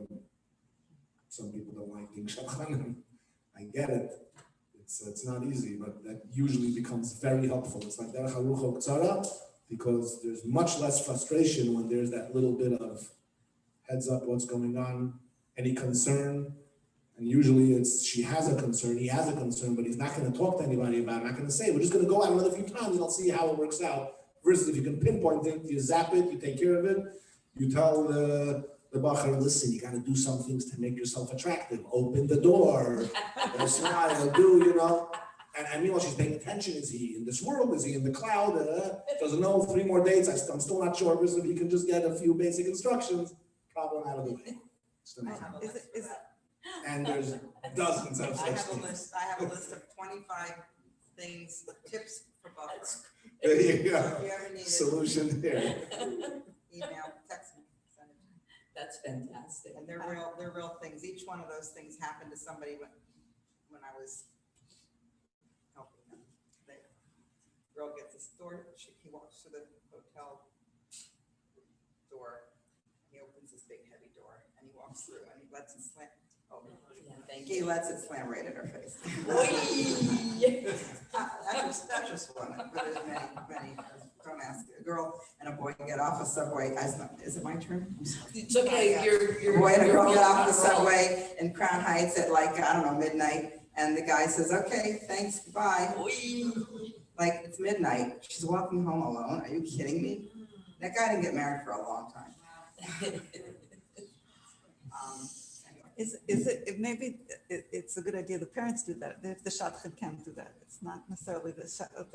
some people don't like being Shadchanim. I get it. It's not easy, but that usually becomes very helpful. It's like derech harucha ktsara, because there's much less frustration when there's that little bit of heads up what's going on, any concern. And usually it's she has a concern, he has a concern, but he's not going to talk to anybody about it, not going to say, we're just going to go out another few times and I'll see how it works out. Versus if you can pinpoint it, you zap it, you take care of it, you tell the bacher, listen, you got to do some things to make yourself attractive. Open the door, smile, And meanwhile, she's paying attention. Is he in this world? Is he in the cloud? Doesn't know 3 more dates. I'm still not sure. Versus if you can just get a few basic instructions, problem out of the way. And there's dozens of such things. I have a list of 25 things, tips for buffers. There you If go. you ever need it, Solution here. email, text me, send it to me. That's fantastic. And they're real things. Each one of those things happened to somebody when I was helping them. The girl gets this door, he walks to the hotel door, he opens this big heavy door, and he walks through, and he lets it slam. Oh, Yeah, thank he you. lets it slam right in her face. That's just one, but there's many. Don't ask. A girl and a boy get off a subway. Is it my turn? I'm sorry. It's okay, you're. A boy and a girl get off the subway in Crown Heights at midnight, and the guy says, "Okay, thanks, goodbye." Like, it's midnight. She's walking home alone. Are you kidding me? That guy didn't get married for a long time. Maybe it's a good idea the parents do that, if the Shadchan can't do that. It's not necessarily the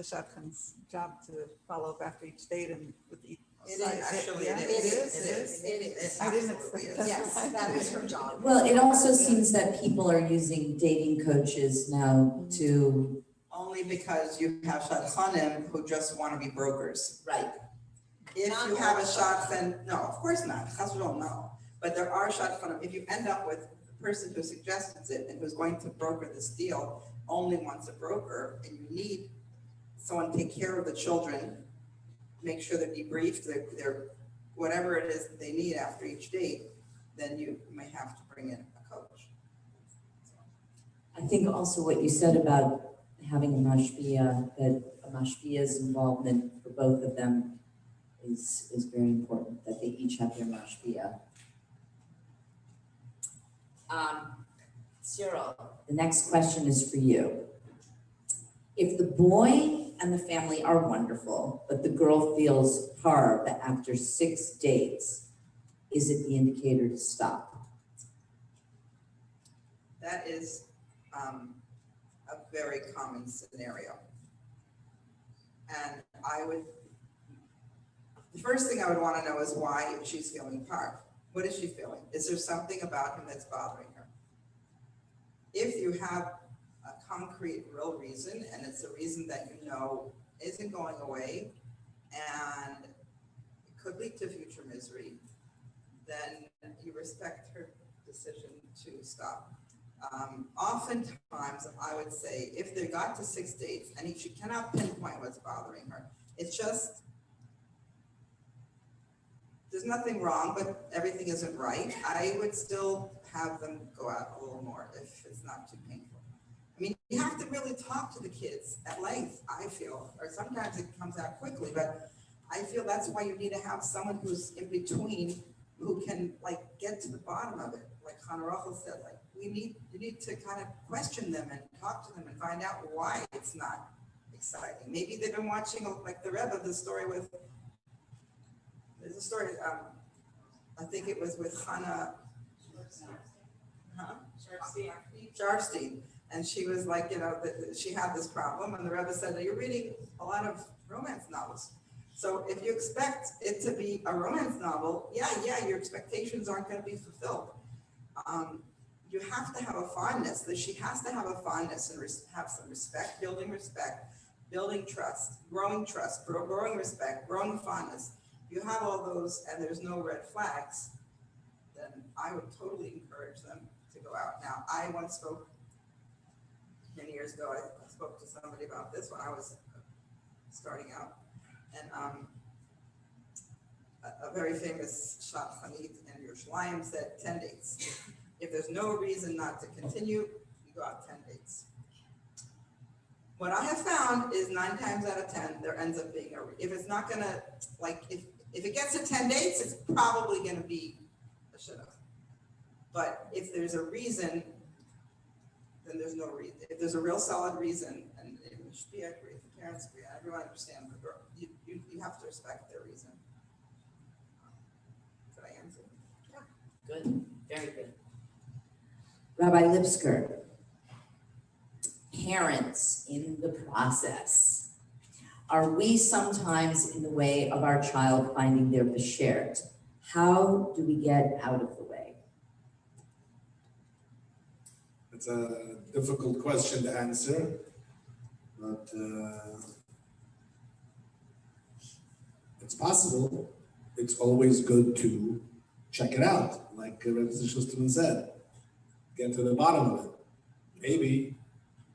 Shadchan's job to follow up after each date and with each. It is, actually, Yeah, it is. I didn't Absolutely expect is. that. Yes, that is her job. Well, it also seems that people are using dating coaches now to. Only because you have Shadchanim who just want to be brokers. Right. If you have a Shadchan, no, of course not, Chas v'shalom, no. But there are Shadchanim, if you end up with the person who suggests it and who's going to broker this deal, only wants a broker, and you need someone to take care of the children, make sure they're debriefed, they're whatever it is that they need after each date, then you may have to bring in a coach. I think also what you said about having a mashpia, that a mashpia's involvement for both of them is very important, that they each have their mashpia. Tzirel, the next question is for you. If the boy and the family are wonderful, but the girl feels harm after 6 dates, is it the indicator to stop? That is a very common scenario. And the first thing I would want to know is why she's feeling harmed. What is she feeling? Is there something about him that's bothering her? If you have a concrete, real reason, and it's a reason that you know isn't going away, and it could lead to future misery, then you respect her decision to stop. Oftentimes, I would say, if they got to 6 dates and she cannot pinpoint what's bothering her, it's just, there's nothing wrong, but everything isn't right. I would still have them go out a little more if it's not too painful. I mean, you have to really talk to the kids at length, I feel, or sometimes it comes out quickly, but I feel that's why you need to have someone who's in between, who can like get to the bottom of it. Like Chana said, like you need to kind of question them and talk to them and find out why it's not exciting. Maybe they've been watching like the Rabbi, the story with, there's a story, I think it was with Chana, Jarstein. And she was like, she had this problem, and the Rebbe said, you're reading a lot of romance novels. So if you expect it to be a romance novel, yeah, your expectations aren't going to be fulfilled. You have to have a fondness, that she has to have a fondness and have some respect, building trust, growing respect, growing fondness. If you have all those and there's no red flags, then I would totally encourage them to go out. Now, I once spoke many years ago, I spoke to somebody about this when I was starting out, and a very famous Shadchan in Yerushalayim said 10 dates. If there's no reason not to continue, you go out 10 dates. What I have found is 9 times out of 10, there ends up being if it's not gonna, like, if it gets to 10 dates, it's probably gonna be a shidduch. But if there's a reason, then there's no reason. If there's a real solid reason, and if the Shliach agree, if the parents agree, everyone understands the girl, you have to respect their reason. Did I answer? Yeah. Good, very good. Rabbi Lipsker, parents in the process, are we sometimes in the way of our child finding their beshert? How do we get out of the way? It's a difficult question to answer, but it's possible. It's always good to check it out, like Rabbi Schusterman said. Get to the bottom of it. Maybe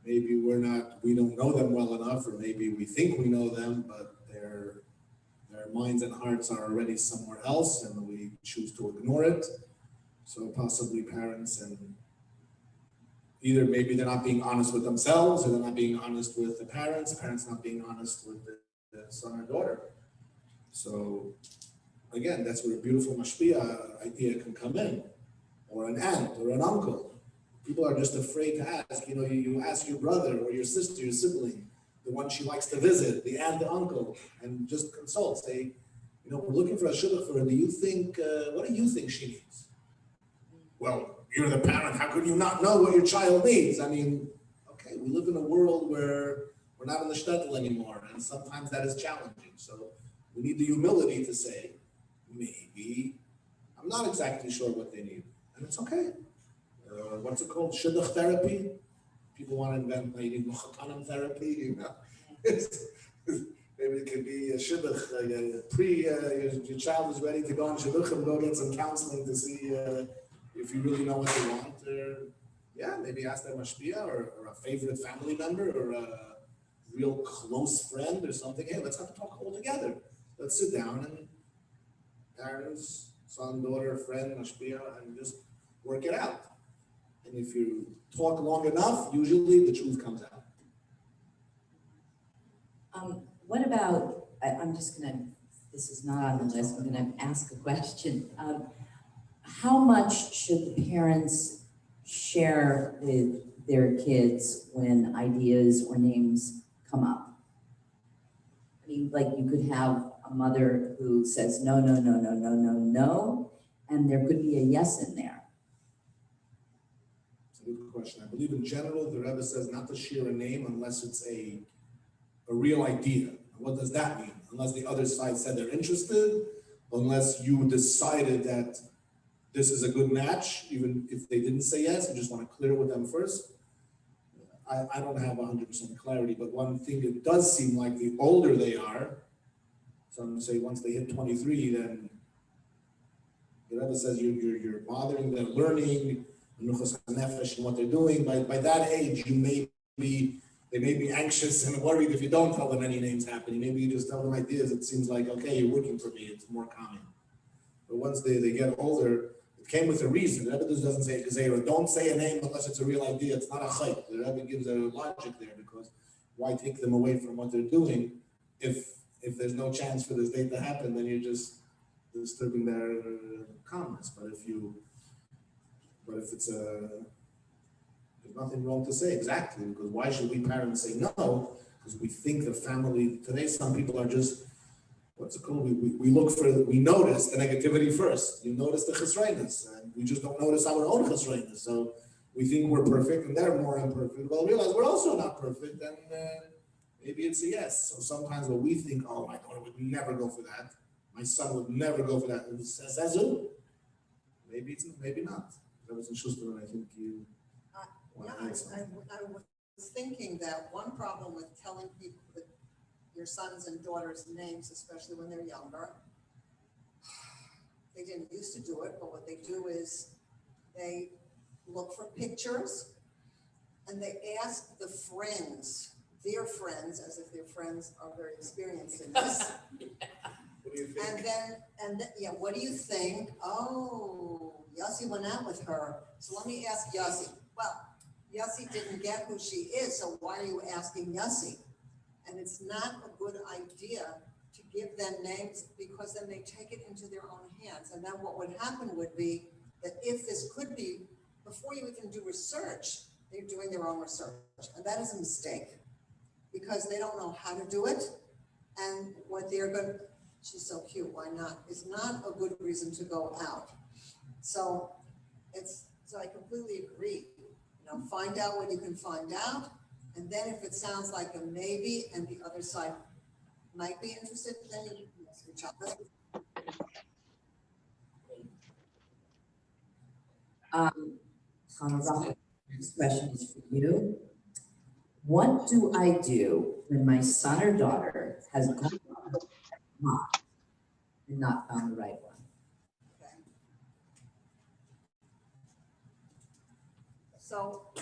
we don't know them well enough, or maybe we think we know them, but their minds and hearts are already somewhere else, and we choose to ignore it. So possibly parents, and either maybe they're not being honest with themselves, or they're not being honest with the parents not being honest with the son or daughter. So again, that's where a beautiful mashpia idea can come in, or an aunt or an uncle. People are just afraid to ask. You ask your brother or your sister, your sibling, the one she likes to visit, the aunt, the uncle, and just consult. Say, we're looking for a shidduch for her. Do you think, what do you think she needs? Well, you're the parent. How could you not know what your child needs? I mean, okay, we live in a world where we're not in the shtetl anymore, and sometimes that is challenging. So we need the humility to say, maybe I'm not exactly sure what they need, and it's okay. What's it called? Shidduch therapy. People want to invent maybe mochatanam therapy. Maybe it could be a shidduch. Your child is ready to go on shidduch and go get some counseling to see if you really know what they want. Or maybe ask their mashpia or a favorite family member or a real close friend or something. Hey, let's have a talk all together. Let's sit down and parents, son, daughter, friend, mashpia, and just work it out. And if you talk long enough, usually the truth comes out. What about, this is not on the list, I'm gonna ask a question. How much should the parents share with their kids when ideas or names come up. I mean, like you could have a mother who says, no, no, no, no, no, no, no, and there could be a yes in there. It's a good question. I believe in general, the Rebbe says not to share a name unless it's a real idea. What does that mean? Unless the other side said they're interested, unless you decided that this is a good match, even if they didn't say yes, you just want to clear it with them first. I don't have 100% clarity, but one thing it does seem like the older they are, so I'm gonna say once they hit 23, then the Rebbe says you're bothering their learning, and what they're doing. By that age, they may be anxious and worried if you don't tell them any names happening. Maybe you just tell them ideas. It seems like, okay, you're working for me. It's more common. But once they get older, it came with a reason. The Rebbe doesn't say Gezerah. Don't say a name unless it's a real idea. It's not a chayt. The Rebbe gives a logic there, because why take them away from what they're doing if there's no chance for this date to happen? Then you're just disturbing their calmness. But if it's there's nothing wrong to say, exactly, because why should we parents say no? Because we think the family today. Some people are just, what's it called? We notice the negativity first. You notice the chesroinus, and we just don't notice our own chesroinus. So we think we're perfect, and they're more imperfect. Well, realize we're also not perfect, and maybe it's a yes. So sometimes when we think, oh, my daughter would never go for that, my son would never go for that, it says who? Maybe it's maybe not. That was in Schusterman, I think you. Yeah, I was thinking that one problem with telling people that your sons and daughters' names, especially when they're younger, they didn't used to do it, but what they do is they look for pictures and they ask the friends, their friends, as if their friends are very experienced in this. What do you think? And then, yeah, what do you think? Oh, Yossi went out with her. So let me ask Yossi. Well, Yossi didn't get who she is, so why are you asking Yossi? And it's not a good idea to give them names, because then they take it into their own hands. And then what would happen would be that if this could be, before you even do research, they're doing their own research. And that is a mistake, because they don't know how to do it. And what they're going, she's so cute, why not? Is not a good reason to go out. So I completely agree. Find out what you can find out. And then if it sounds like a maybe and the other side might be interested, then you can ask your child. Chana, this question is for you. What do I do when my son or daughter has gone and not found the right one? So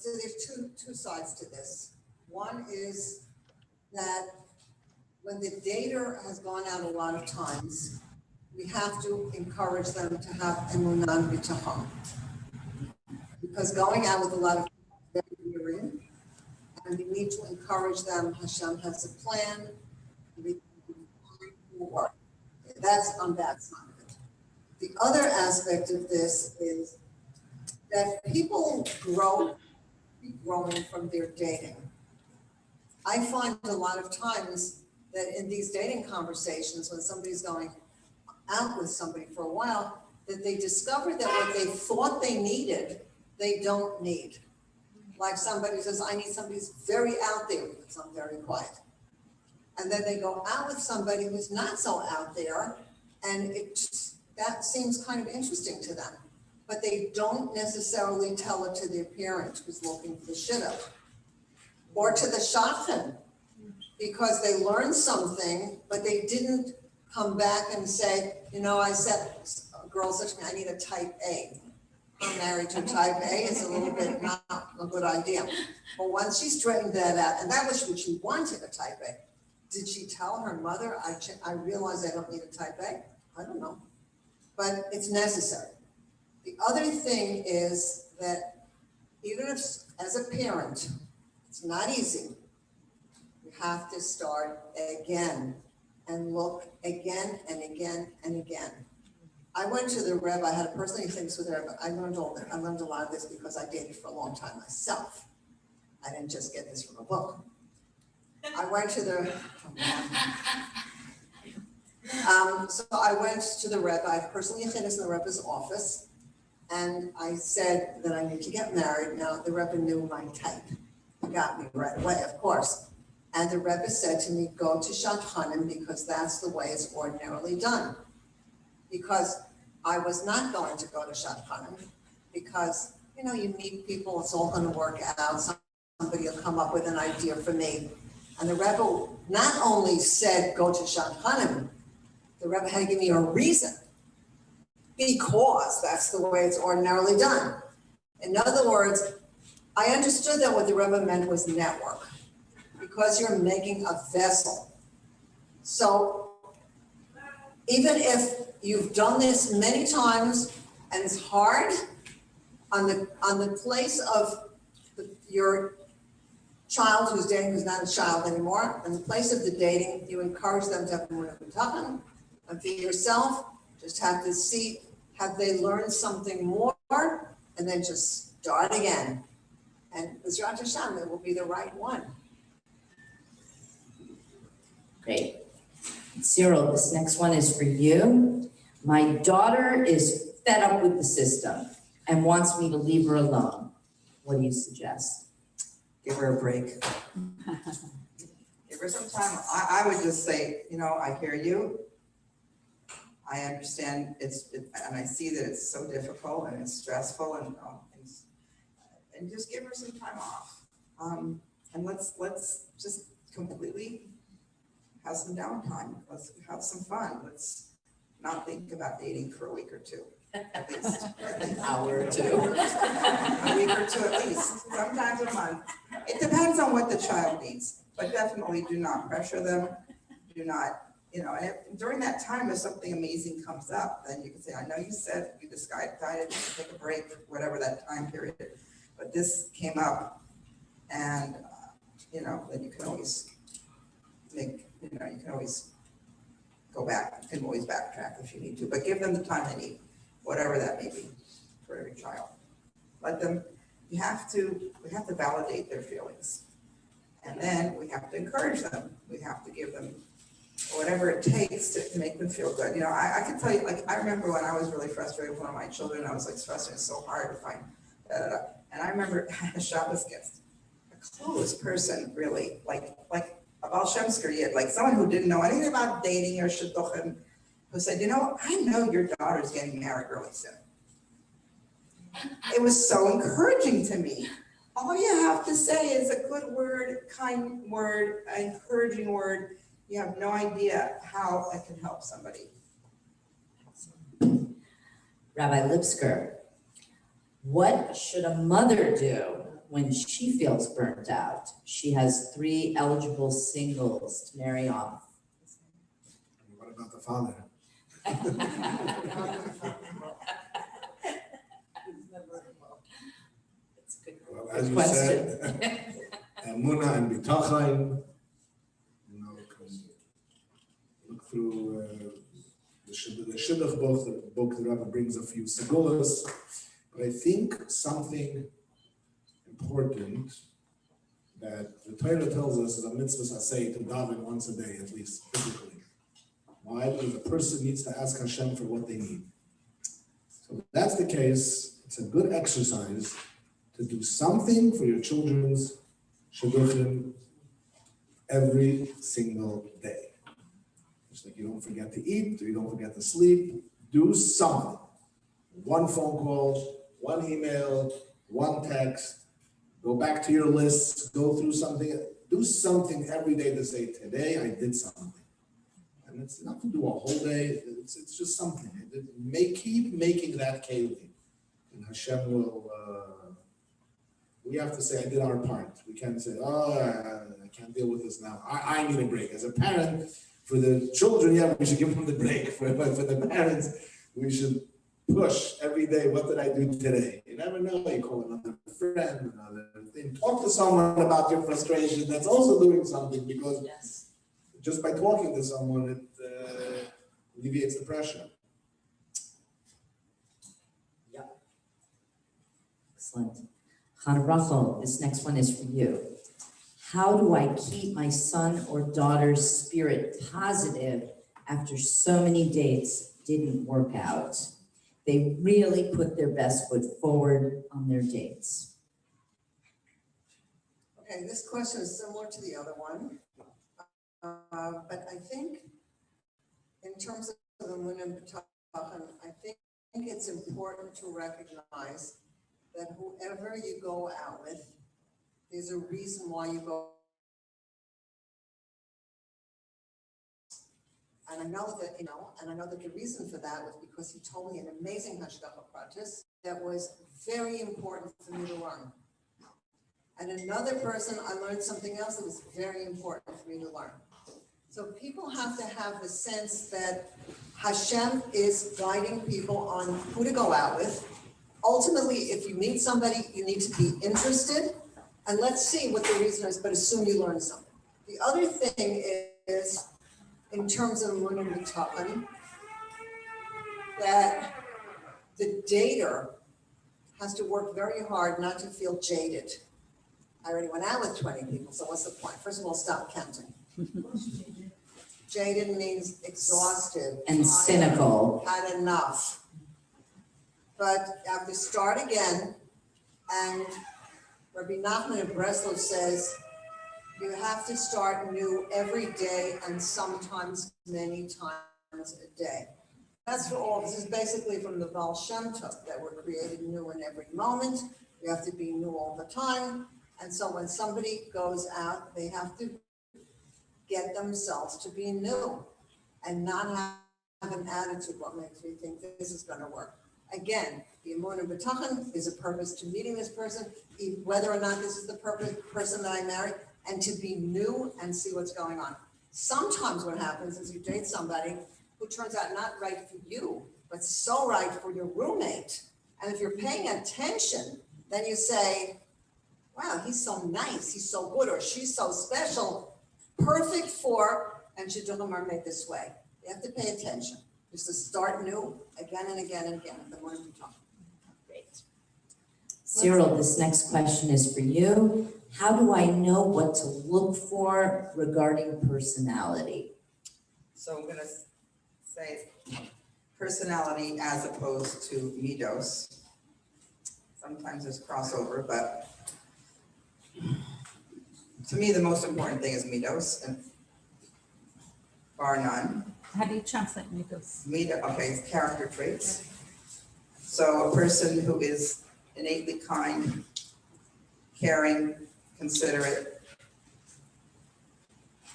there's two sides to this. One is that when the dater has gone out a lot of times, we have to encourage them to have emunah b'tachon. Because going out with a lot of people is very wearying, and we need to encourage them. Hashem has a plan. We will work. That's on that side of it. The other aspect of this is that people keep growing from their dating. I find a lot of times that in these dating conversations, when somebody's going out with somebody for a while, that they discover that what they thought they needed, they don't need. Like somebody says, I need somebody who's very out there because I'm very quiet. And then they go out with somebody who's not so out there, and that seems kind of interesting to them. But they don't necessarily tell it to their parent who's looking for Shidduch, or to the Shadchan, because they learned something, but they didn't come back and say, I said, a girl said to me, I need a type A. I'm married to a type A, it's a little bit not a good idea. But once she straightened that out, and that was what she wanted, a type A. Did she tell her mother, I realize I don't need a type A? I don't know, but it's necessary. The other thing is that even if, as a parent, it's not easy, you have to start again and look again and again and again. I went to the Rebbe, I had a personal things with the Rebbe. I learned a lot of this because I dated for a long time myself. I didn't just get this from a book. I went to the, so I went to the Rebbe, I personally attended in the Rebbe's office, and I said that I need to get married. Now, the Rebbe knew my type. He got me right away, of course. And the Rebbe said to me, go to Shadchan because that's the way it's ordinarily done. Because I was not going to go to Shadchan because, you know, you meet people, it's all gonna work out, somebody will come up with an idea for me. And the Rebbe not only said, go to Shadchan, the Rebbe had to give me a reason because that's the way it's ordinarily done. In other words, I understood that what the Rebbe meant was network because you're making a vessel. So even if you've done this many times and it's hard on the place of your child who's dating, who's not a child anymore, in the place of the dating, you encourage them to have more talking. And for yourself, just have to see, have they learned something more, and then just start again. And Mr. Hashem, it will be the right one. Great. Tzirel, this next one is for you. My daughter is fed up with the system and wants me to leave her alone. What do you suggest? Give her a break. Give her some time. I would just say, you know, I hear you. I understand and I see that it's so difficult and it's stressful and just give her some time off. And let's just completely have some downtime. Let's have some fun. Let's not think about dating for a week or two, at least. An hour or two. A week or two at least, sometimes a month. It depends on what the child needs, but definitely do not pressure them. Do not, you know, and if, during that time, if something amazing comes up, then you can say, I know you said you decided to take a break, whatever that time period, but this came up and, you know, then you can always you can always go back, you can always backtrack if you need to, but give them the time they need, whatever that may be for every child. Let them, we have to validate their feelings. And then we have to encourage them. We have to give them whatever it takes to make them feel good. You know, I can tell you, like, I remember when I was really frustrated with one of my children, I was like frustrated, so hard to find, and I remember a Shabbos gift, a close person, really, like a Baal Shem Sker, like someone who didn't know anything about dating or Shidduch, who said, you know, I know your daughter's getting married really soon. It was so encouraging to me. All you have to say is a good word, kind word, an encouraging word. You have no idea how it can help somebody. Rabbi Lipsker, what should a mother do when she feels burnt out? She has 3 eligible singles to marry off. What about the father? That's a good Well, as you question. said, Emunah and Bitachon, you know, look through the Shidduch book, the Rabbi brings a few segulas, but I think something important that the Torah tells us is a mitzvah asay to daven once a day, at least physically. Why? Because a person needs to ask Hashem for what they need. So if that's the case, it's a good exercise to do something for your children's shidduchim every single day. Just like you don't forget to eat or you don't forget to sleep, do something. One phone call, one email, one text, go back to your list, go through something, do something every day to say, today I did something. And it's not to do a whole day, it's just something. Keep making that keli. And Hashem will, we have to say, I did our part. We can't say, oh, I can't deal with this now. I need a break. As a parent, for the children, yeah, we should give them the break. For the parents, we should push every day. What did I do today? You never know. You call another friend, another thing. Talk to someone about your frustration. That's also doing something, because just by talking to someone, it alleviates the pressure. Excellent. Chana Rachel, this next one is for you. How do I keep my son or daughter's spirit positive after so many dates didn't work out? They really put their best foot forward on their dates. Okay, this question is similar to the other one. But I think in terms of the Emunah B'tachon, I think it's important to recognize that whoever you go out with, there's a reason why you go. And I know that, and I know that the reason for that was because he told me an amazing Hashgacha practice that was very important for me to learn. And another person, I learned something else that was very important for me to learn. So people have to have the sense that Hashem is guiding people on who to go out with. Ultimately, if you meet somebody, you need to be interested, and let's see what the reason is, but assume you learn something. The other thing is, in terms of Emunah B'tachon, that the dater has to work very hard not to feel jaded. I already went out with 20 people, so what's the point? First of all, stop counting. Jaded means exhausted. And cynical. Had enough. But you have to start again, and Rabbi Nachman of Breslov says, you have to start new every day and sometimes many times a day. That's for all. This is basically from the Baal Shem Tov, that we're created new in every moment. We have to be new all the time. And so when somebody goes out, they have to get themselves to be new and not have an attitude, what makes me think this is going to work. Again, the Emunah B'tachon is a purpose to meeting this person, whether or not this is the perfect person that I marry, and to be new and see what's going on. Sometimes what happens is you date somebody who turns out not right for you, but so right for your roommate. And if you're paying attention, then you say, wow, he's so nice, he's so good, or she's so special, perfect for, and Shidduchim are made this way. You have to pay attention, just to start new again and again and again. The more we talk. Great. Tzirel, this next question is for you. How do I know what to look for regarding personality? So I'm gonna say personality as opposed to midos. Sometimes there's crossover, but to me, the most important thing is midos, and bar none. How do you translate midos? Okay, character traits. So a person who is innately kind, caring, considerate,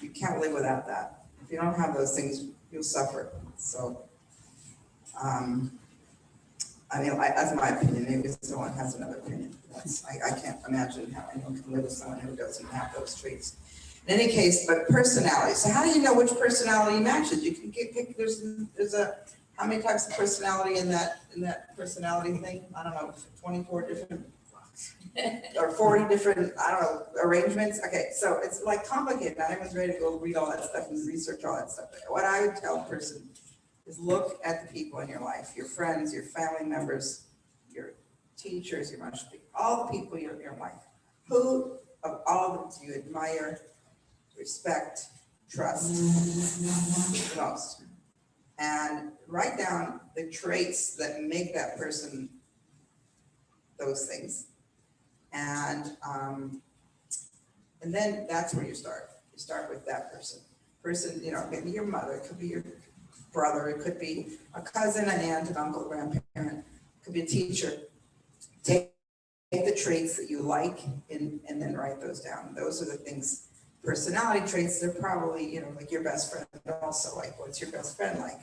you can't live without that. If you don't have those things, you'll suffer. So, that's my opinion. Maybe someone has another opinion. I can't imagine how anyone can live with someone who doesn't have those traits. In any case, but personality. So how do you know which personality matches? You can pick. There's how many types of personality in that personality thing? I don't know, 24 different or 40 different, I don't know, arrangements. Okay, so it's like complicated. Not everyone's ready to go read all that stuff and research all that stuff. What I would tell a person is look at the people in your life, your friends, your family members, your teachers, your all the people in your life. Who of all of them do you admire, respect, trust the most? And write down the traits that make that person those things. And then that's where you start. You start with that person. It could be your mother, it could be your brother, it could be a cousin, an aunt, an uncle, grandparent, it could be a teacher. Take the traits that you like and then write those down. Those are the things, personality traits, they're probably, like your best friend also, like what's your best friend like?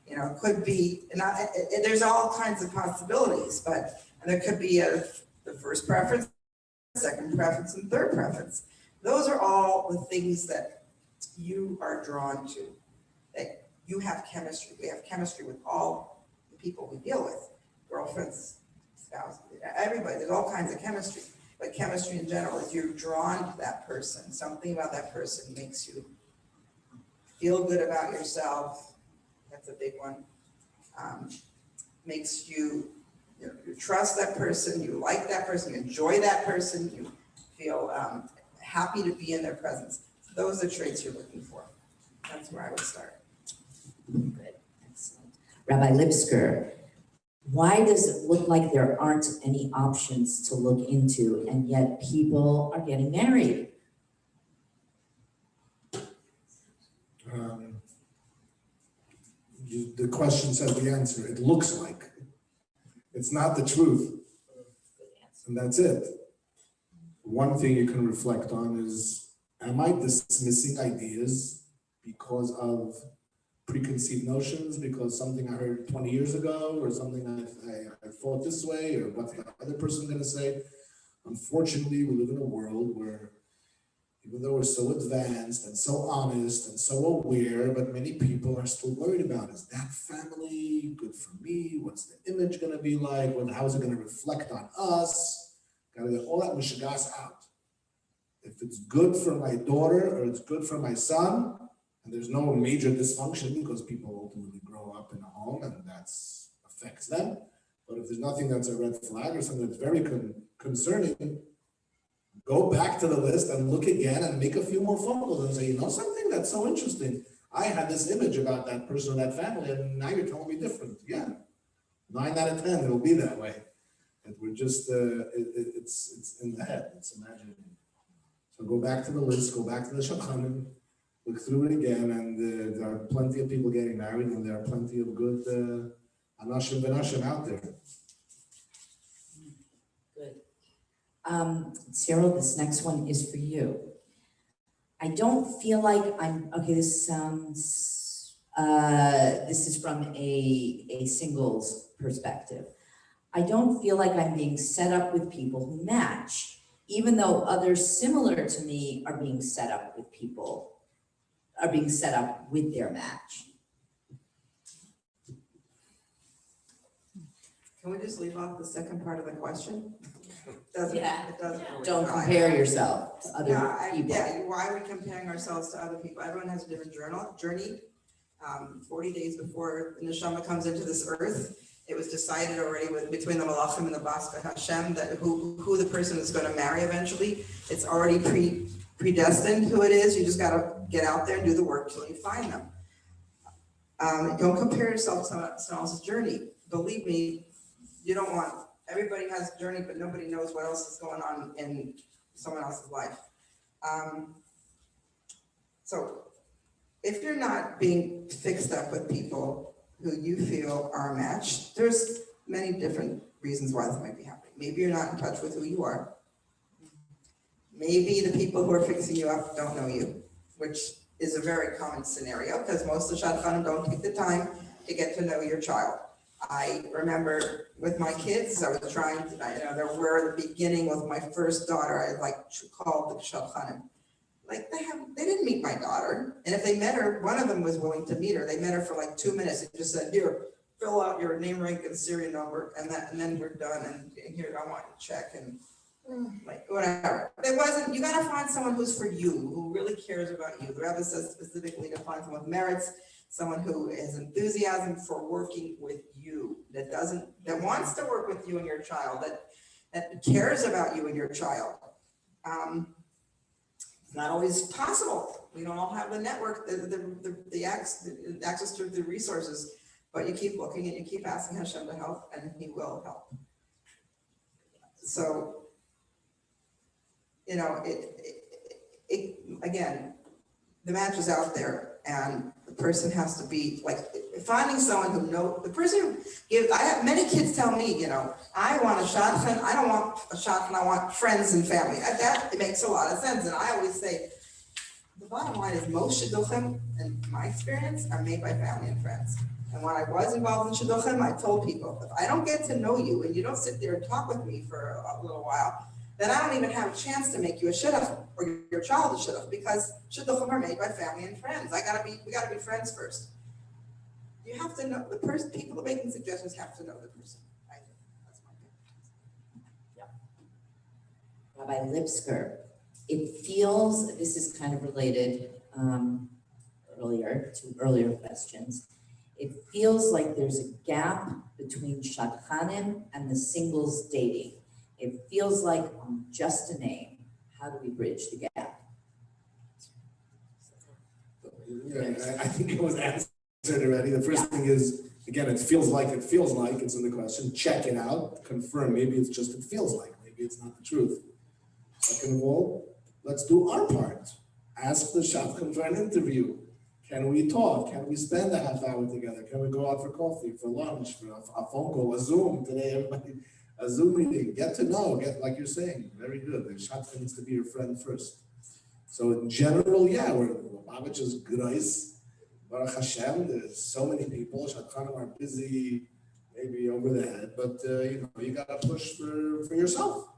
It could be, there's all kinds of possibilities, but there could be the first preference, second preference, and third preference. Those are all the things that you are drawn to, that you have chemistry. We have chemistry with all the people we deal with, girlfriends, spouses, everybody. There's all kinds of chemistry, but chemistry in general is you're drawn to that person. Something about that person makes you feel good about yourself. That's a big one. Makes you you trust that person, you like that person, you enjoy that person, you feel happy to be in their presence. Those are traits you're looking for. That's where I would start. Good, excellent. Rabbi Lipsker, why does it look like there aren't any options to look into and yet people are getting married? The question says the answer. It looks like. It's not the truth. And that's it. One thing you can reflect on is, am I dismissing ideas because of preconceived notions, because something I heard 20 years ago, or something I thought this way, or what's the other person going to say? Unfortunately, we live in a world where, even though we're so advanced and so honest and so aware, but many people are still worried about, is that family good for me? What's the image going to be like? How is it going to reflect on us? Got to get all that mishigas out. If it's good for my daughter or it's good for my son, and there's no major dysfunction because people ultimately grow up in a home and that affects them. But if there's nothing that's a red flag or something that's very concerning, go back to the list and look again and make a few more phone calls and say, you know something, that's so interesting. I had this image about that person or that family, and now you're telling me different. Yeah, 9 out of 10, it'll be that way. And we're just, it's in the head, it's imagining. So go back to the list, go back to the Shadchan, look through it again, and there are plenty of people getting married, and there are plenty of good anashim benashim out there. Good. Tzirel, this next one is for you. I don't feel like okay, this sounds, this is from a singles perspective. I don't feel like I'm being set up with people who match, even though others similar to me are being set up with people, are being set up with their match. Can we just leave off the second part of the question? It doesn't really Don't apply. compare yourself to other people. Why are we comparing ourselves to other people? Everyone has a different journey. 40 days before the neshama comes into this earth, it was decided already between the malachim and the bas Hashem that who the person is going to marry eventually. It's already predestined who it is. You just got to get out there and do the work till you find them. Don't compare yourself to someone else's journey. Believe me, you don't want. Everybody has a journey, but nobody knows what else is going on in someone else's life. So if you're not being fixed up with people who you feel are a match, there's many different reasons why this might be happening. Maybe you're not in touch with who you are. Maybe the people who are fixing you up don't know you, which is a very common scenario because most of the Shadchanim don't take the time to get to know your child. I remember with my kids, I was trying to, there were the beginning with my first daughter, I called the Shadchanim. They didn't meet my daughter. And if they met her, one of them was willing to meet her. They met her for 2 minutes and just said, here, fill out your name, rank, and serial number, and then we're done. And here, I want to check and whatever. It wasn't, you gotta find someone who's for you, who really cares about you. The Rabbi says specifically to find someone with merits, someone who has enthusiasm for working with you, that wants to work with you and your child, that cares about you and your child. It's not always possible. We don't all have the network, the access to the resources, but you keep looking and you keep asking Hashem to help, and He will help. So, again, the match is out there, and the person has to be finding someone who knows the person. I have many kids tell me, I want a Shadchan. I don't want a Shadchan. I want friends and family. It makes a lot of sense, and I always say, the bottom line is most shidduchim, in my experience, are made by family and friends. And when I was involved in shidduchim, I told people, if I don't get to know you and you don't sit there and talk with me for a little while, then I don't even have a chance to make you a shidduch or your child a shidduch, because shidduchim are made by family and friends. We gotta be friends first. You have to know the person. People that are making suggestions have to know the person. I think that's my opinion. Rabbi Lipsker, it feels, this is kind of related earlier questions. It feels like there's a gap between Shadchanim and the singles dating. It feels like I'm just a name. How do we bridge the gap? Yeah, I think it was answered already. The first thing is, again, it feels like, it's in the question. Check it out, confirm. Maybe it's just it feels like, maybe it's not the truth. Second of all, let's do our part. Ask the Shadchan for an interview. Can we talk? Can we spend a half hour together? Can we go out for coffee, for lunch, for a phone call, a Zoom? Today, everybody, a Zoom meeting. Get to know, like you're saying, very good. The Shadchan needs to be your friend first. So in general, yeah, we're Lubavitch's grace. Baruch Hashem, there's so many people. Shadchanim are busy, maybe over the head, but you gotta push for yourself.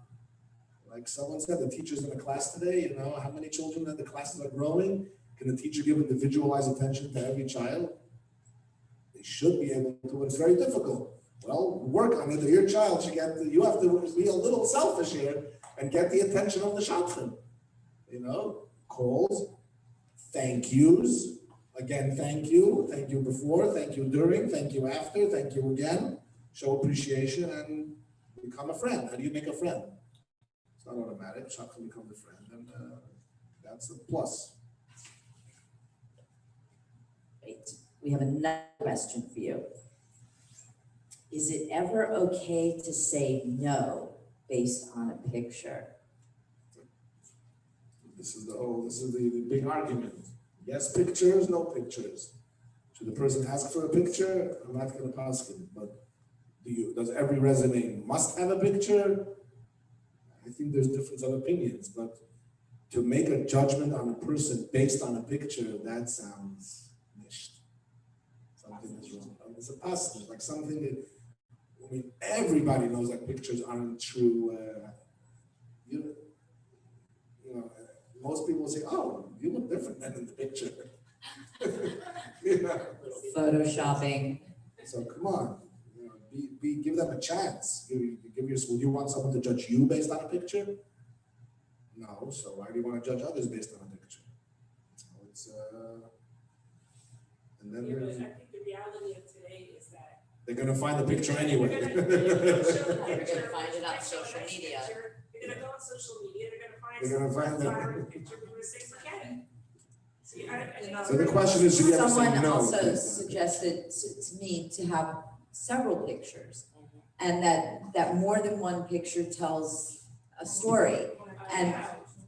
Like someone said, the teacher's in a class today, how many children that the classes are growing? Can the teacher give individualized attention to every child? They should be able to, it's very difficult. Well, work on it. Your child should you have to be a little selfish here and get the attention of the Shadchan. Calls, thank yous. Again, thank you before, thank you during, thank you after, thank you again. Show appreciation and become a friend. How do you make a friend? It's not automatic. Shadchan becomes a friend, and that's a plus. Great. We have another question for you. Is it ever okay to say no based on a picture? This is the big argument. Yes, pictures, no pictures. Should the person ask for a picture? I'm not going to ask him, but does every resume must have a picture? I think there's difference of opinions, but to make a judgment on a person based on a picture, that sounds nished. Something is wrong. It's a positive, like something that, everybody knows that pictures aren't true. Most people say, "Oh, you look different than in the picture." Photoshopping. So come on, give them a chance. Would you want someone to judge you based on a picture? No. So why do you want to judge others based on a picture? And then I think the reality of today is that they're going to find the picture anyway. They're gonna find it on social media. They're gonna go on social media. They're gonna find the that. picture. They're gonna say, forget it. See, I So the question is, should you ever say Someone no? also suggested to me to have several pictures, and that more than one picture tells a story, and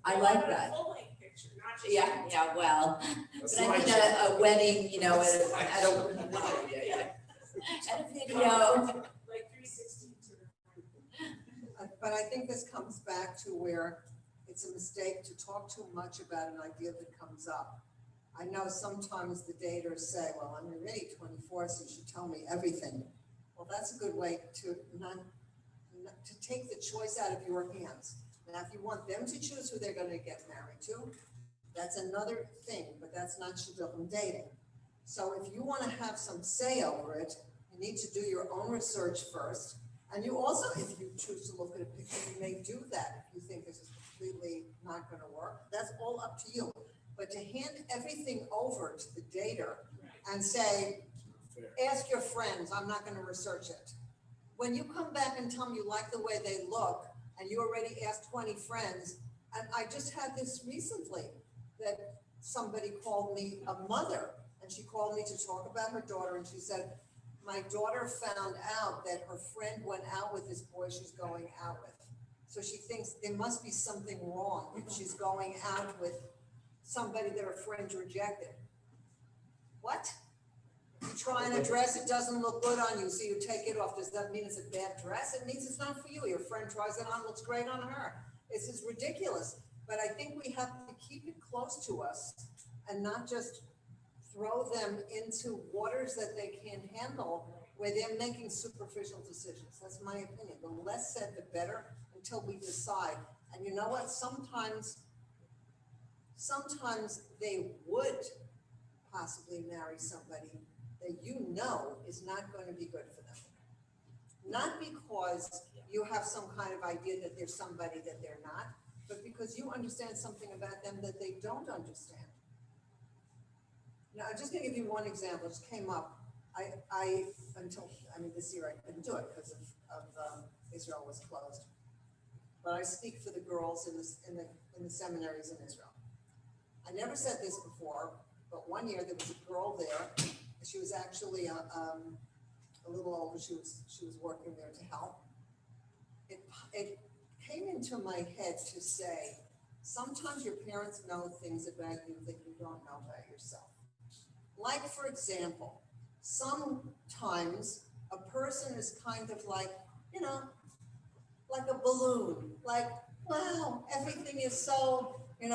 I like that. Full-length picture, not just. Yeah, well, That's but I mean a wedding, at a video. Like 360 to the. But I think this comes back to where it's a mistake to talk too much about an idea that comes up. I know sometimes the daters say, well, I'm already 24, so you should tell me everything. Well, that's a good way to not to take the choice out of your hands. Now, if you want them to choose who they're going to get married to, that's another thing, but that's not Shidduch dating. So if you want to have some say over it, you need to do your own research first. And you also, if you choose to look at a picture, you may do that if you think this is completely not going to work. That's all up to you. But to hand everything over to the dater and say, ask your friends, I'm not going to research it. When you come back and tell me you like the way they look, and you already asked 20 friends, and I just had this recently, that somebody called me a mother, and she called me to talk about her daughter, and she said, my daughter found out that her friend went out with this boy she's going out with. So she thinks there must be something wrong if she's going out with somebody that her friend rejected. What? You try on a dress, it doesn't look good on you, so you take it off. Does that mean it's a bad dress? It means it's not for you. Your friend tries it on, looks great on her. This is ridiculous. But I think we have to keep it close to us and not just throw them into waters that they can't handle where they're making superficial decisions. That's my opinion. The less said, the better until we decide. And you know what? Sometimes they would possibly marry somebody that you know is not going to be good for them. Not because you have some kind of idea that there's somebody that they're not, but because you understand something about them that they don't understand. Now, I'm just going to give you one example. It just came up. This year I couldn't do it because Israel was closed. But I speak for the girls in the seminaries in Israel. I never said this before, but one year there was a girl there. She was actually a little older. She was working there to help. It came into my head to say, sometimes your parents know things about you that you don't know about yourself. Like, for example, sometimes a person is kind of like, like a balloon, like, wow, everything is so, and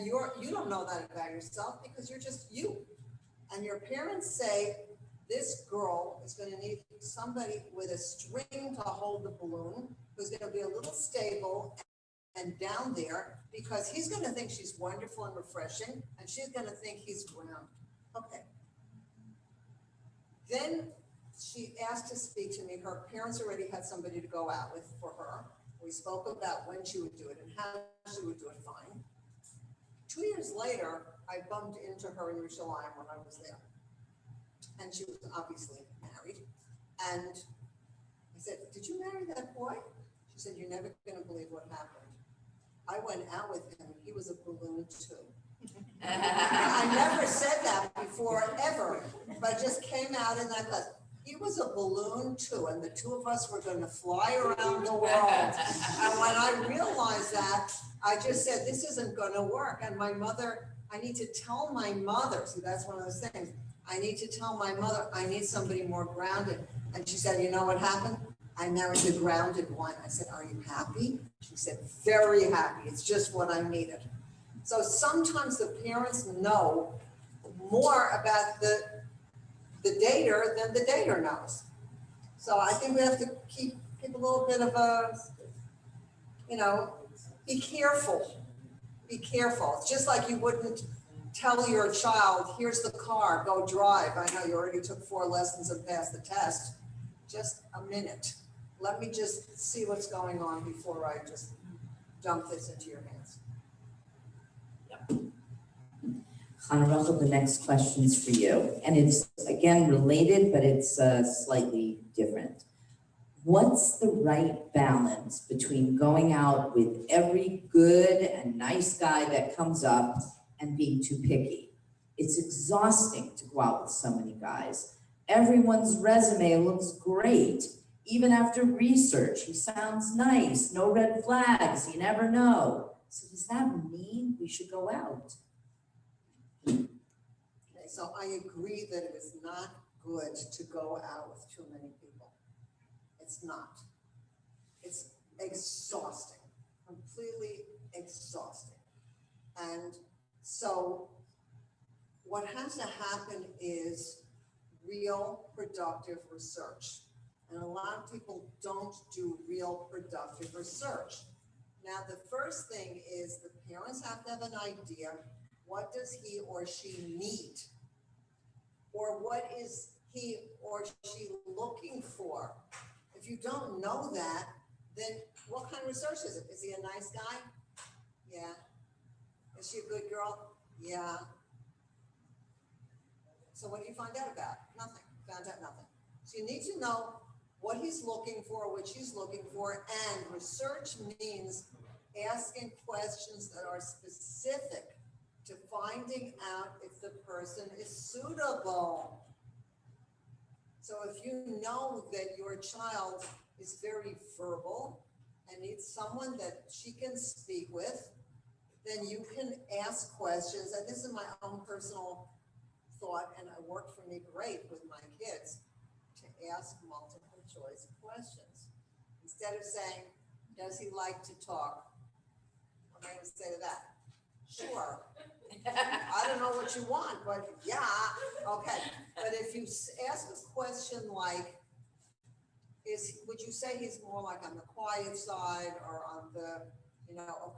you don't know that about yourself because you're just you. And your parents say, this girl is going to need somebody with a string to hold the balloon, who's going to be a little stable and down there, because he's going to think she's wonderful and refreshing, and she's going to think he's ground. Okay. Then she asked to speak to me. Her parents already had somebody to go out with for her. We spoke about when she would do it and how she would do it fine. 2 years later, I bumped into her in Yerushalayim when I was there. And she was obviously married. And I said, did you marry that boy? She said, you're never going to believe what happened. I went out with him. He was a balloon too. I never said that before, ever, but just came out in that class. He was a balloon too, and the two of us were going to fly around the world. And when I realized that, I just said, this isn't going to work. And my mother, I need to tell my mother, see, that's one of those things. I need to tell my mother, I need somebody more grounded. And she said, you know what happened? I married the grounded one. I said, are you happy? She said, very happy. It's just what I needed. So sometimes the parents know more about the dater than the dater knows. So I think we have to keep a little bit of a, be careful. Be careful. It's just like you wouldn't tell your child, here's the car, go drive. I know you already took 4 lessons and passed the test. Just a minute. Let me just see what's going on before I just dump this into your hands. Chana, the next question's for you. And it's, again, related, but it's slightly different. What's the right balance between going out with every good and nice guy that comes up and being too picky? It's exhausting to go out with so many guys. Everyone's resume looks great. Even after research, he sounds nice, no red flags, you never know. So does that mean we should go out? Okay, so I agree that it is not good to go out with too many people. It's not. It's exhausting, completely exhausting. And so what has to happen is real productive research. And a lot of people don't do real productive research. Now, the first thing is the parents have to have an idea, what does he or she need? Or what is he or she looking for? If you don't know that, then what kind of research is it? Is he a nice guy? Yeah. Is she a good girl? Yeah. So what do you find out about? Nothing. Found out nothing. So you need to know what he's looking for, what she's looking for, and research means asking questions that are specific to finding out if the person is suitable. So if you know that your child is very verbal and needs someone that she can speak with, then you can ask questions. And this is my own personal thought, and it worked for me great with my kids, to ask multiple choice questions. Instead of saying, does he like to talk? What am I going to say to that? Sure. I don't know what you want, but yeah, okay. But if you ask a question like, would you say he's more like on the quiet side, or on the,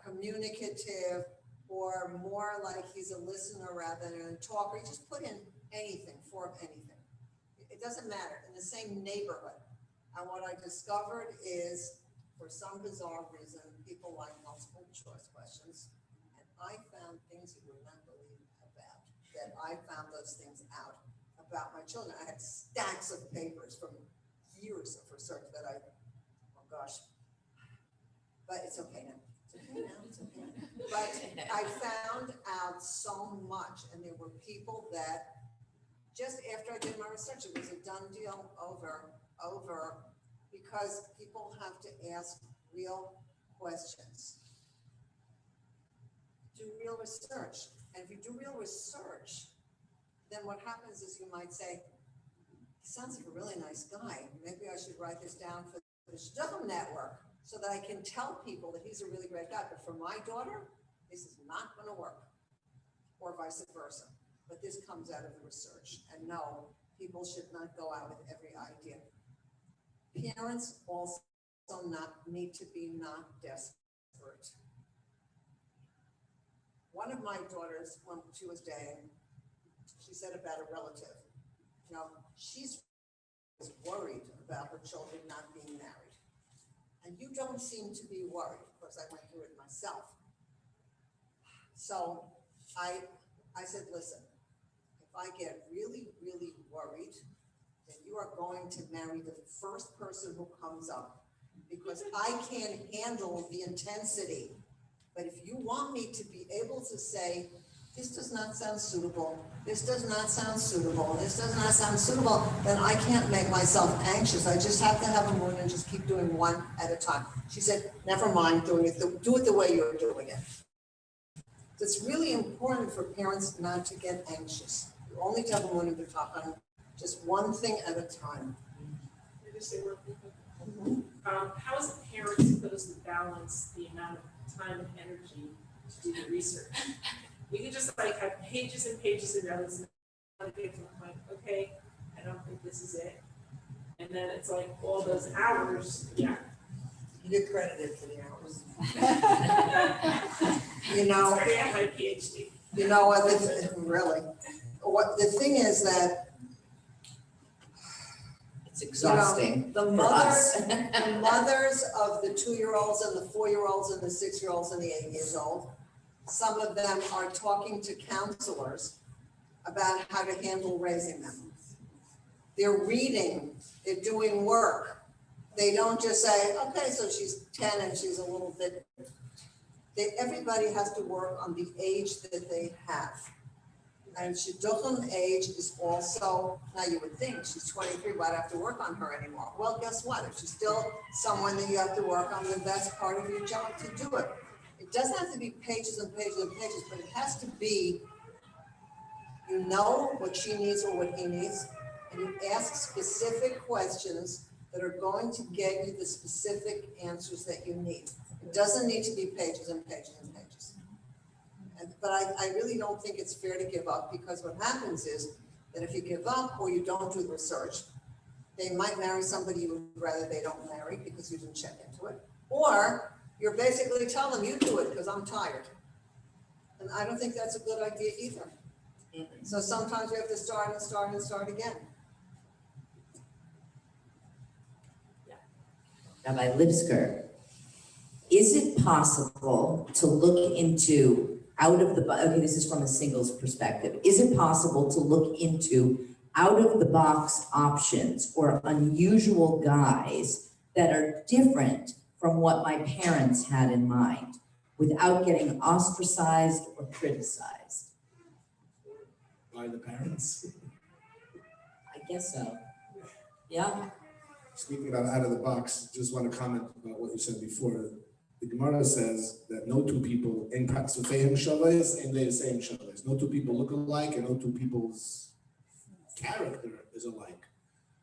communicative, or more like he's a listener rather than a talker? You just put in anything, form anything. It doesn't matter, in the same neighborhood. And what I discovered is, for some bizarre reason, people like multiple choice questions. And I found things you would not believe about, that I found those things out about my children. I had stacks of papers from years of research that oh gosh. But it's okay now. It's okay now. But I found out so much, and there were people that just after I did my research, it was a done deal over, because people have to ask real questions. Do real research. And if you do real research, then what happens is you might say, he sounds like a really nice guy. Maybe I should write this down for the Shidduch network so that I can tell people that he's a really great guy. But for my daughter, this is not going to work, or vice versa. But this comes out of the research. And no, people should not go out with every idea. Parents also need to be not desperate. One of my daughters, when she was dating, she said about a relative, she's worried about her children not being married. And you don't seem to be worried, because I went through it myself. So I said, listen, if I get really, really worried, then you are going to marry the first person who comes up, because I can't handle the intensity. But if you want me to be able to say, this does not sound suitable, this does not sound suitable, this does not sound suitable, then I can't make myself anxious. I just have to have a mood and just keep doing one at a time. She said, never mind doing it, do it the way you're doing it. It's really important for parents not to get anxious. You only have a mood to talk on just one thing at a time. Can I just say one thing? How is a parent supposed to balance the amount of time and energy to do the research? You can just have pages and pages of notes and get to the point, okay, I don't think this is it. And then it's like all those hours, yeah. You get credited for the hours. Sorry, I have my PhD. You know what, really, what the thing is that It's exhausting the for us. mothers of the 2-year-olds and the 4-year-olds and the 6-year-olds and the 8 years old, some of them are talking to counselors about how to handle raising them. They're reading, they're doing work. They don't just say, okay, so she's 10 and she's a little bit. Everybody has to work on the age that they have. And Shidduchim age is also, now you would think she's 23, why do I have to work on her anymore? Well, guess what? If she's still someone that you have to work on, then that's part of your job to do it. It doesn't have to be pages and pages and pages, but it has to be, what she needs or what he needs, and you ask specific questions that are going to get you the specific answers that you need. It doesn't need to be pages and pages and pages. But I really don't think it's fair to give up, because what happens is that if you give up or you don't do the research, they might marry somebody you would rather they don't marry because you didn't check into it. Or you're basically telling them, you do it because I'm tired. And I don't think that's a good idea either. So sometimes we have to start and start and start again. Rabbi Lipsker, is it possible to look into okay, this is from a singles perspective. Is it possible to look into out-of-the-box options or unusual guys that are different from what my parents had in mind without getting ostracized or criticized? By the parents? I guess so. Yeah. Speaking about out of the box, just want to comment about what you said before. The Gemara says that no two people in Patsufeim Shavais and they same Shavais. No two people look alike and no two people's character is alike.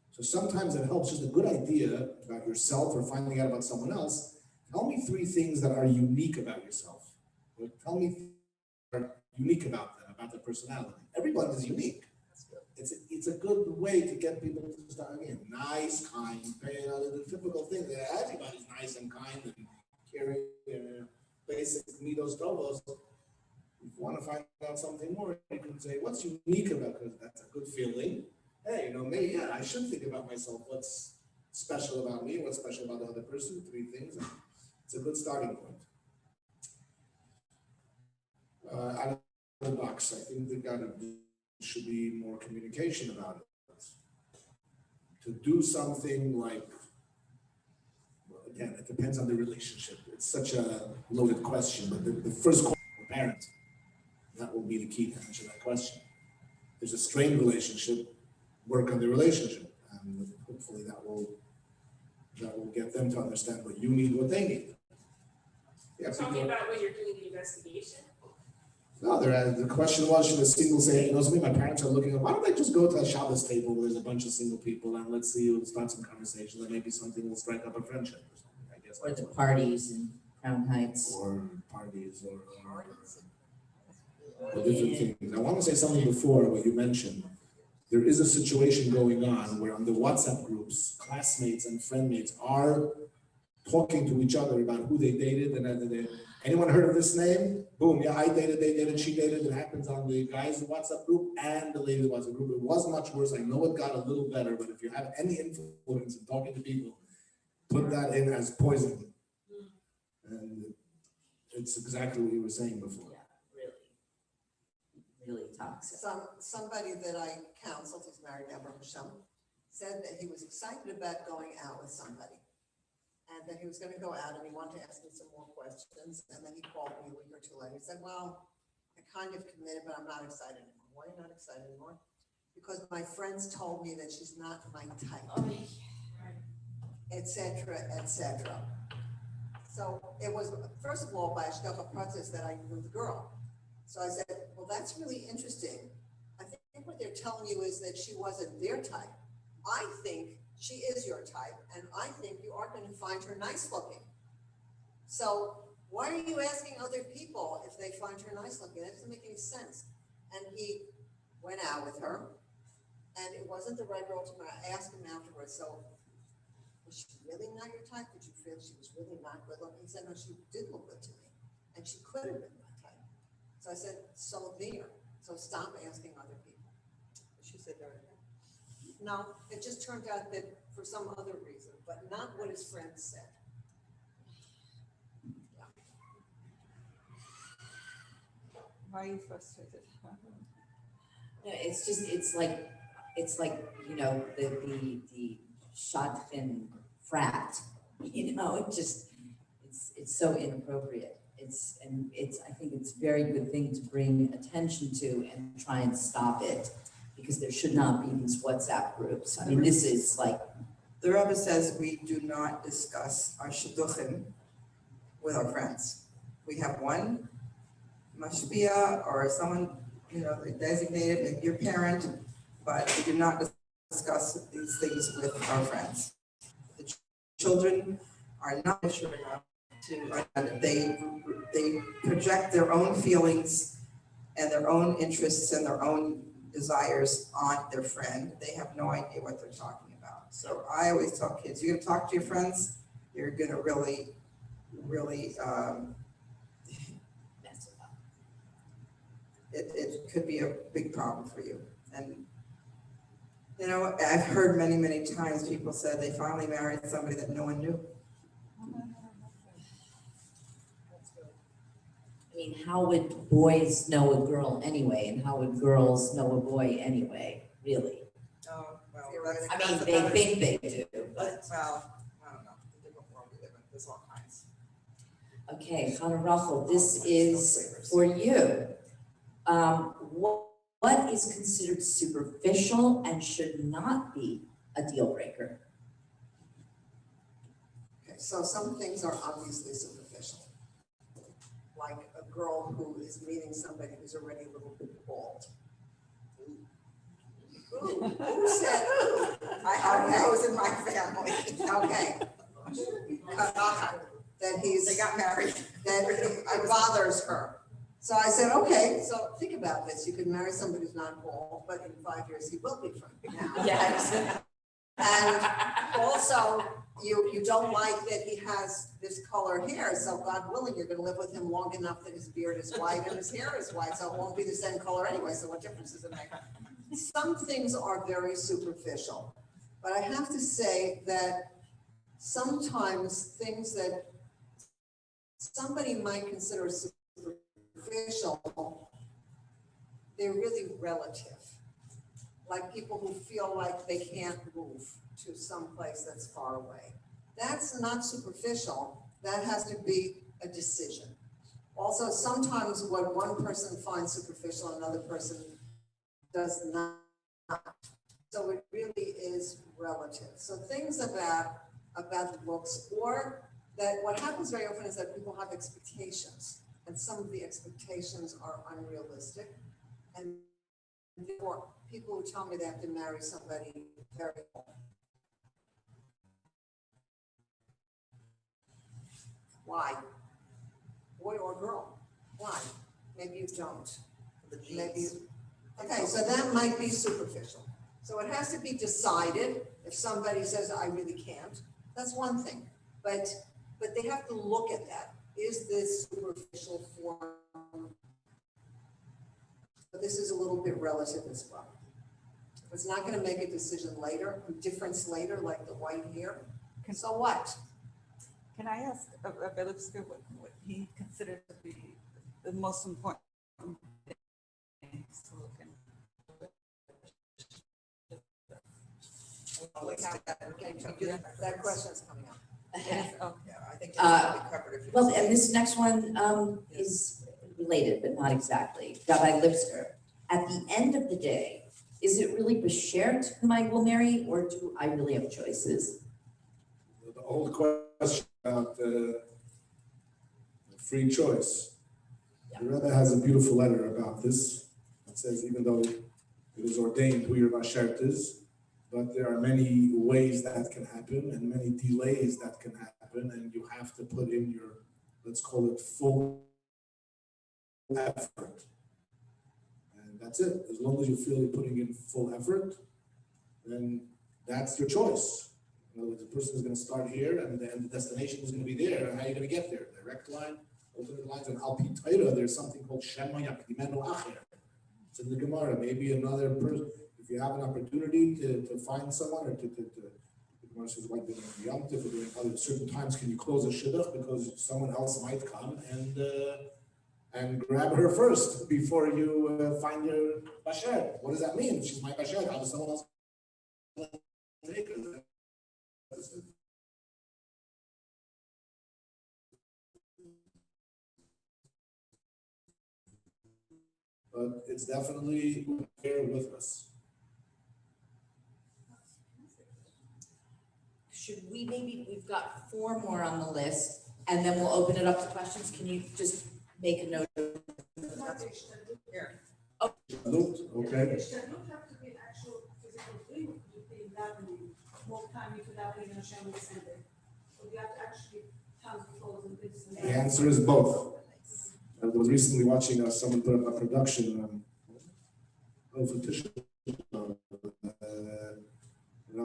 So sometimes it helps, just a good idea about yourself or finding out about someone else. Tell me 3 things that are unique about yourself. Or tell me things that are unique about them, about their personality. Everyone is unique. It's a good way to get people to start again. Nice, kind, the typical thing that everybody's nice and kind and caring, basic midos tovos. If you want to find out something more, you can say, what's unique about, because that's a good feeling. Hey, maybe, I should think about myself. What's special about me? What's special about the other person? 3 things. It's a good starting point. Out of the box, I think they got to should be more communication about it. To do something like, well, again, it depends on the relationship. It's such a loaded question, but the first question for parents, that will be the key to answer that question. If there's a strained relationship, work on the relationship, and hopefully that will get them to understand what you need, what they need. Yeah, Talking about when you're doing the investigation. No, the question was, should a single say, you know something, my parents are looking at, why don't I just go to a Shabbos table where there's a bunch of single people and let's see, we'll start some conversation, and maybe something will strike up a friendship or something, I guess. Or the parties in Crown Heights. Or parties or different things. I want to say something before what you mentioned. There is a situation going on where on the WhatsApp groups, classmates and friendmates are talking to each other about who they dated and anyone heard of this name? Boom, yeah, I dated, they dated, she dated. It happens on the guys' WhatsApp group and the ladies' WhatsApp group. It was much worse. I know it got a little better, but if you have any influence in talking to people, put that in as poison. And it's exactly what you were saying before. Yeah, really toxic. Somebody that I counseled, he's married now, said that he was excited about going out with somebody. And that he was going to go out and he wanted to ask me some more questions. And then he called me a week or two later. He said, well, I kind of committed, but I'm not excited anymore. Why are you not excited anymore? Because my friends told me that she's not my type, et cetera, et cetera. So it was, first of all, by a Shidduch process that I knew the girl. So I said, well, that's really interesting. I think what they're telling you is that she wasn't their type. I think she is your type, and I think you are going to find her nice looking. So why are you asking other people if they find her nice looking? That doesn't make any sense. And he went out with her, and it wasn't the right girl to marry. I asked him afterwards, so was she really not your type? Did you feel she was really not good looking? He said, no, she did look good to me, and she could have been my type. So I said, so there. So stop asking other people. She said, no, it just turned out that for some other reason, but not what his friends said. Yeah. Why are you frustrated? No, it's just, it's like, you know, the Shadchan frat, you know, it just, it's so inappropriate. I think it's a very good thing to bring attention to and try and stop it, because there should not be these WhatsApp groups. I mean, this is like. The Rabbi says we do not discuss our shidduchim with our friends. We have one mashpia or someone, you know, designated, maybe your parent, but we do not discuss these things with our friends. The children are not mature enough to, they project their own feelings and their own interests and their own desires on their friend. They have no idea what they're talking about. So I always tell kids, you're gonna talk to your friends, you're gonna really Mess it up. it could be a big problem for you. And you know, I've heard many times people said they finally married somebody that no one knew. I mean, how would boys know a girl anyway, and how would girls know a boy anyway, really? Oh, well, I mean, they think they do, but. Well, I don't know, the different world we live in, there's all kinds. Okay, Chana Rachel, this is for you. What is considered superficial and should not be a deal breaker? Okay, so some things are obviously superficial. Like a girl who is meeting somebody who's already a little bit bald. Ooh, who said ooh? I have those in my family. Okay. That They got married. that it bothers her. So I said, okay, so think about this. You could marry somebody who's not bald, but in 5 years he will be from now. Yes. And also, you don't like that he has this color hair, so God willing, you're gonna live with him long enough that his beard is white and his hair is white, so it won't be the same color anyway, so what difference does it make? Some things are very superficial, but I have to say that sometimes things that somebody might consider superficial, they're really relative. Like people who feel like they can't move to some place that's far away. That's not superficial, that has to be a decision. Also, sometimes what one person finds superficial, another person does not. So it really is relative. So things about looks, or that what happens very often is that people have expectations, and some of the expectations are unrealistic. And therefore, people who tell me they have to marry somebody very old. Why? Boy or girl? Why? Maybe you don't. Maybe you, okay, so that might be superficial. So it has to be decided. If somebody says, I really can't, that's one thing. But they have to look at that. Is this superficial form? But this is a little bit relative as well. It's not going to make a decision later, a difference later, like the white hair. So what? Can I ask Rabbi Lipsker what he considered to be the most important things to look in? That question is coming up. Yes, oh, Yeah, I think that's what we covered. If you Well, say- and this next one is related, but not exactly. Rabbi Lipsker, at the end of the day, is it really beshert whom I will marry, or do I really have choices? The whole question about free choice. The Rebbe has a beautiful letter about this. It says, even though it is ordained who your bashert is, but there are many ways that can happen and many delays that can happen, and you have to put in your, let's call it, full effort. And that's it. As long as you feel you're putting in full effort, then that's your choice. In other words, the person is going to start here and the destination is going to be there. And how are you going to get there? Direct line, alternate lines, and Al Pi Torah, there's something called Shema Yakdimenu Acher. It's in the Gemara. Maybe another person, if you have an opportunity to find someone, or the Gemara says, like during Yom Tov or during other certain times, can you close a Shidduch because someone else might come and grab her first before you find your basher. What does that mean? She's my basher. How does someone else take her? But it's definitely here with us. Should we we've got 4 more on the list, and then we'll open it up to questions. Can you just make a note of Here. Okay. It should not have to be an actual physical thing, you can davening, more time you could davening in a Sherman Sunday. So you have to actually count the clothes and this and that. The answer is both. I was recently watching someone put up a production of a tissue about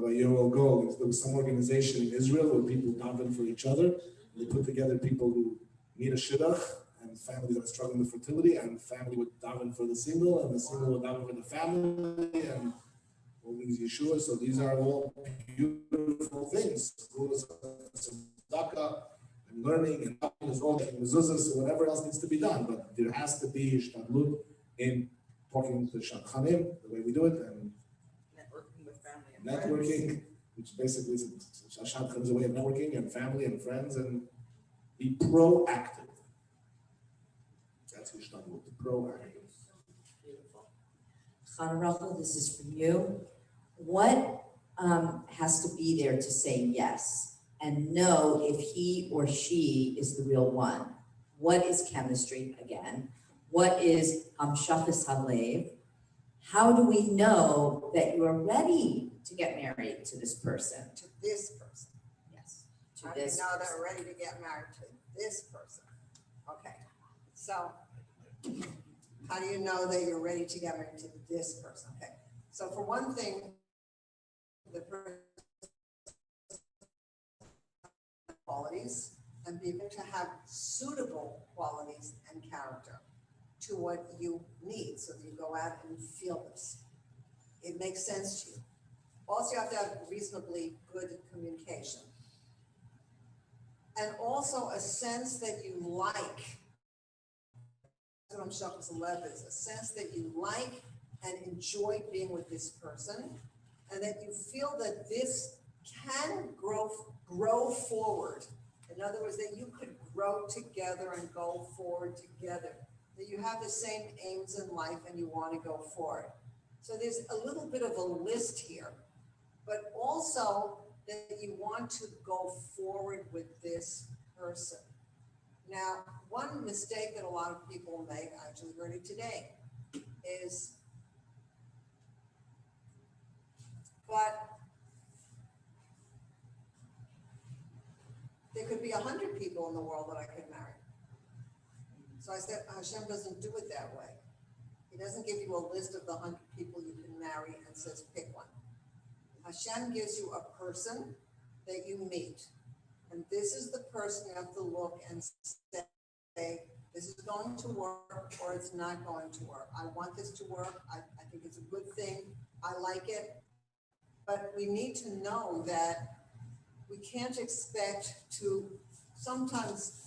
a year ago. There was some organization in Israel where people daven for each other. They put together people who need a shidduch, and families that are struggling with fertility, and family would daven for the single, and the single would daven for the family, and all these Yeshua. So these are all beautiful things. Tzedakah and learning and is all mezuzahs, so whatever else needs to be done. But there has to be ishtadlut in talking to Shadchanim, the way we do it, and Networking with family and networking, which basically is Shadchan is a way of networking and family and friends, and be proactive. That's ishtadlut, proactive. Beautiful. Chana Rachel, this is for you. What has to be there to say yes and know if he or she is the real one? What is chemistry again? What is Hamshachas Halev? How do we know that you are ready to get married to this person? To this person. Yes, to How do you this know person. they're ready to get married to this person? Okay, so how do you know that you're ready to get married to this person? Okay, so for one thing, the person qualities and be able to have suitable qualities and character to what you need, so that you go out and feel this. It makes sense to you. Also, you have to have reasonably good communication. And also a sense that you like what I'm showing as a lev is, a sense that you like and enjoy being with this person, and that you feel that this can grow forward. In other words, that you could grow together and go forward together, that you have the same aims in life and you want to go forward. So there's a little bit of a list here, but also that you want to go forward with this person. Now, one mistake that a lot of people make, I actually heard it today, is, but there could be 100 people in the world that I could marry. So I said, Hashem doesn't do it that way. He doesn't give you a list of the 100 people you can marry and says, pick one. Hashem gives you a person that you meet. And this is the person you have to look and say, this is going to work or it's not going to work. I want this to work. I think it's a good thing. I like it. But we need to know that we can't expect to, sometimes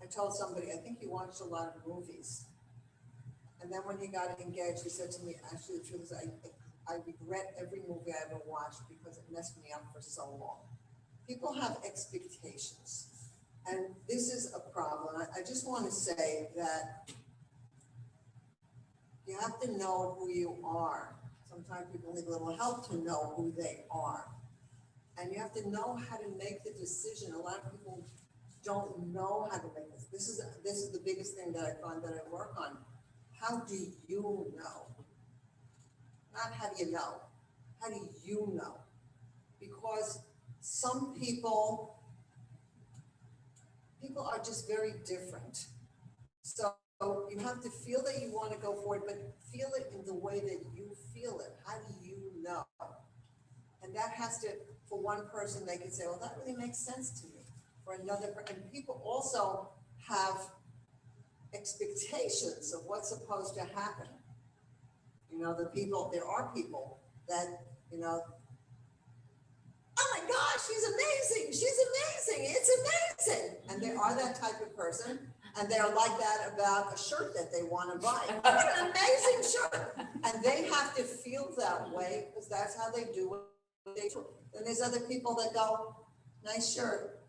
I told somebody, I think he watched a lot of movies. And then when he got engaged, he said to me, actually, the truth is I regret every movie I ever watched because it messed me up for so long. People have expectations, and this is a problem. I just want to say that you have to know who you are. Sometimes people need a little help to know who they are. And you have to know how to make the decision. A lot of people don't know how to make this. This is the biggest thing that I find that I work on. How do you know? Not how do you know. How do you know? Because some people are just very different. So you have to feel that you want to go forward, but feel it in the way that you feel it. How do you know? And that has to, for one person, they can say, well, that really makes sense to me. For another, and people also have expectations of what's supposed to happen. You know, there are people that, you know, oh my gosh, she's amazing, it's amazing. And they are that type of person, and they're like that about a shirt that they want to buy. What an amazing shirt. And they have to feel that way because that's how they do what they do. Then there's other people that go, nice shirt,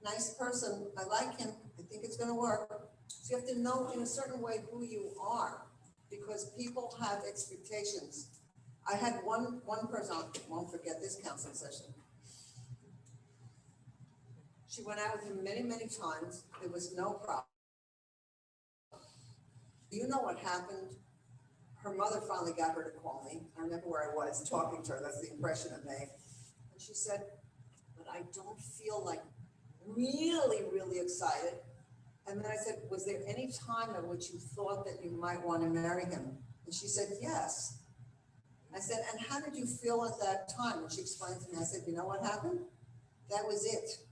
nice person, I like him, I think it's going to work. So you have to know in a certain way who you are, because people have expectations. I had one person, I won't forget this counseling session. She went out with him many, many times. There was no problem. You know what happened? Her mother finally got her to call me. I remember where I was talking to her. That's the impression it made. And she said, but I don't feel like really, really excited. And then I said, was there any time at which you thought that you might want to marry him? And she said, yes. I said, and how did you feel at that time? And she explained to me, I said, you know what happened? That was it.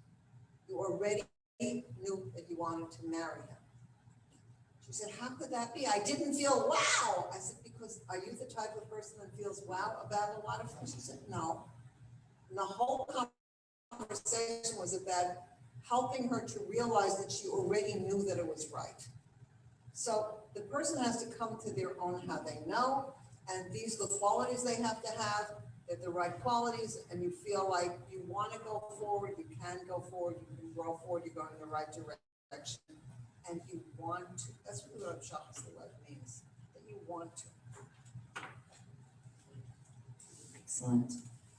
You already knew that you wanted to marry him. She said, how could that be? I didn't feel wow. I said, because are you the type of person that feels wow about a lot of things? She said, no. And the whole conversation was about helping her to realize that she already knew that it was right. So the person has to come to their own how they know, and these are the qualities they have to have. They're the right qualities, and you feel like you want to go forward, you can go forward, you can grow forward, you're going in the right direction, and you want to. That's really what Shachas the word means, that you want to. Excellent.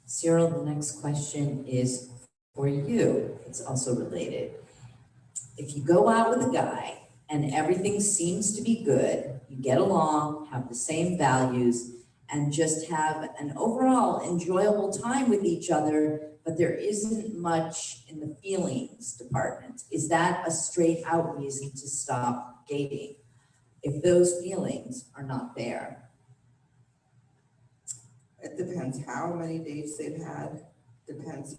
Tzirel, the next question is for you. It's also related. If you go out with a guy and everything seems to be good, you get along, have the same values, and just have an overall enjoyable time with each other, but there isn't much in the feelings department, is that a straight out reason to stop dating if those feelings are not there? It depends how many dates they've had, depends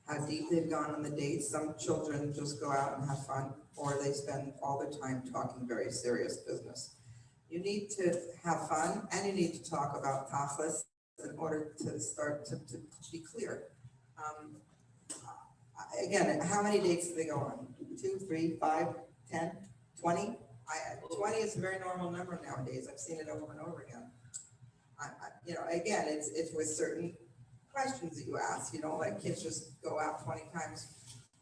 how deep they've gone on the dates. Some children just go out and have fun, or they spend all their time talking very serious business. You need to have fun, and you need to talk about tachlis in order to start to be clear. Again, how many dates do they go on? 2, 3, 5, 10, 20? 20 is a very normal number nowadays. I've seen it over and over again. Again, it's with certain questions that you ask. You don't let kids just go out 20 times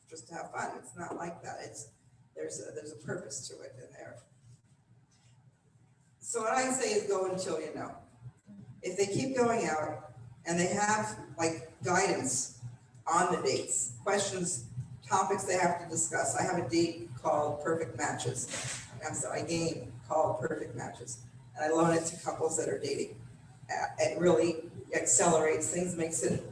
just to have fun. It's not like that. There's a purpose to it in there. So what I say is go until you know. If they keep going out and they have like guidance on the dates, questions, topics they have to discuss. I have a date called Perfect Matches. A game called Perfect Matches. And I loan it to couples that are dating. It really accelerates things, makes it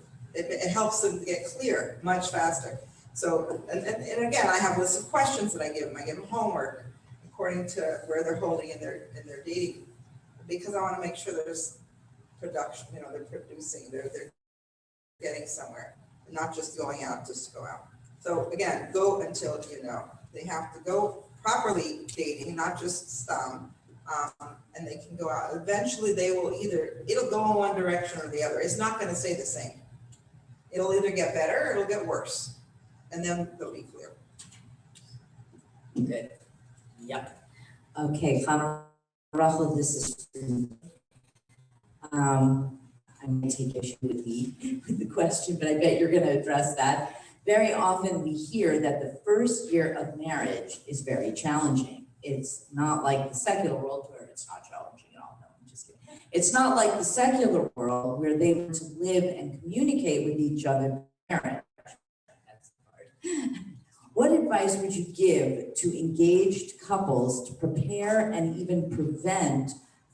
helps them get clear much faster. So, and again, I have lists of questions that I give them. I give them homework according to where they're holding in their dating, because I want to make sure there's production, they're producing, they're getting somewhere, not just going out just to go out. So again, go until you know. They have to go properly dating, not just some, and they can go out. Eventually they will it'll go in one direction or the other. It's not going to stay the same. It'll either get better or it'll get worse. And then they'll be clear. Good. Yep. Okay, Chana, Rachel, this is for you. I'm going to take issue with the question, but I bet you're going to address that. Very often we hear that the first year of marriage is very challenging. It's not like the secular world where it's not challenging at all. No, I'm just kidding. It's not like the secular world where they learn to live and communicate with each other. Marriage. That's the part. What advice would you give to engaged couples to prepare and even prevent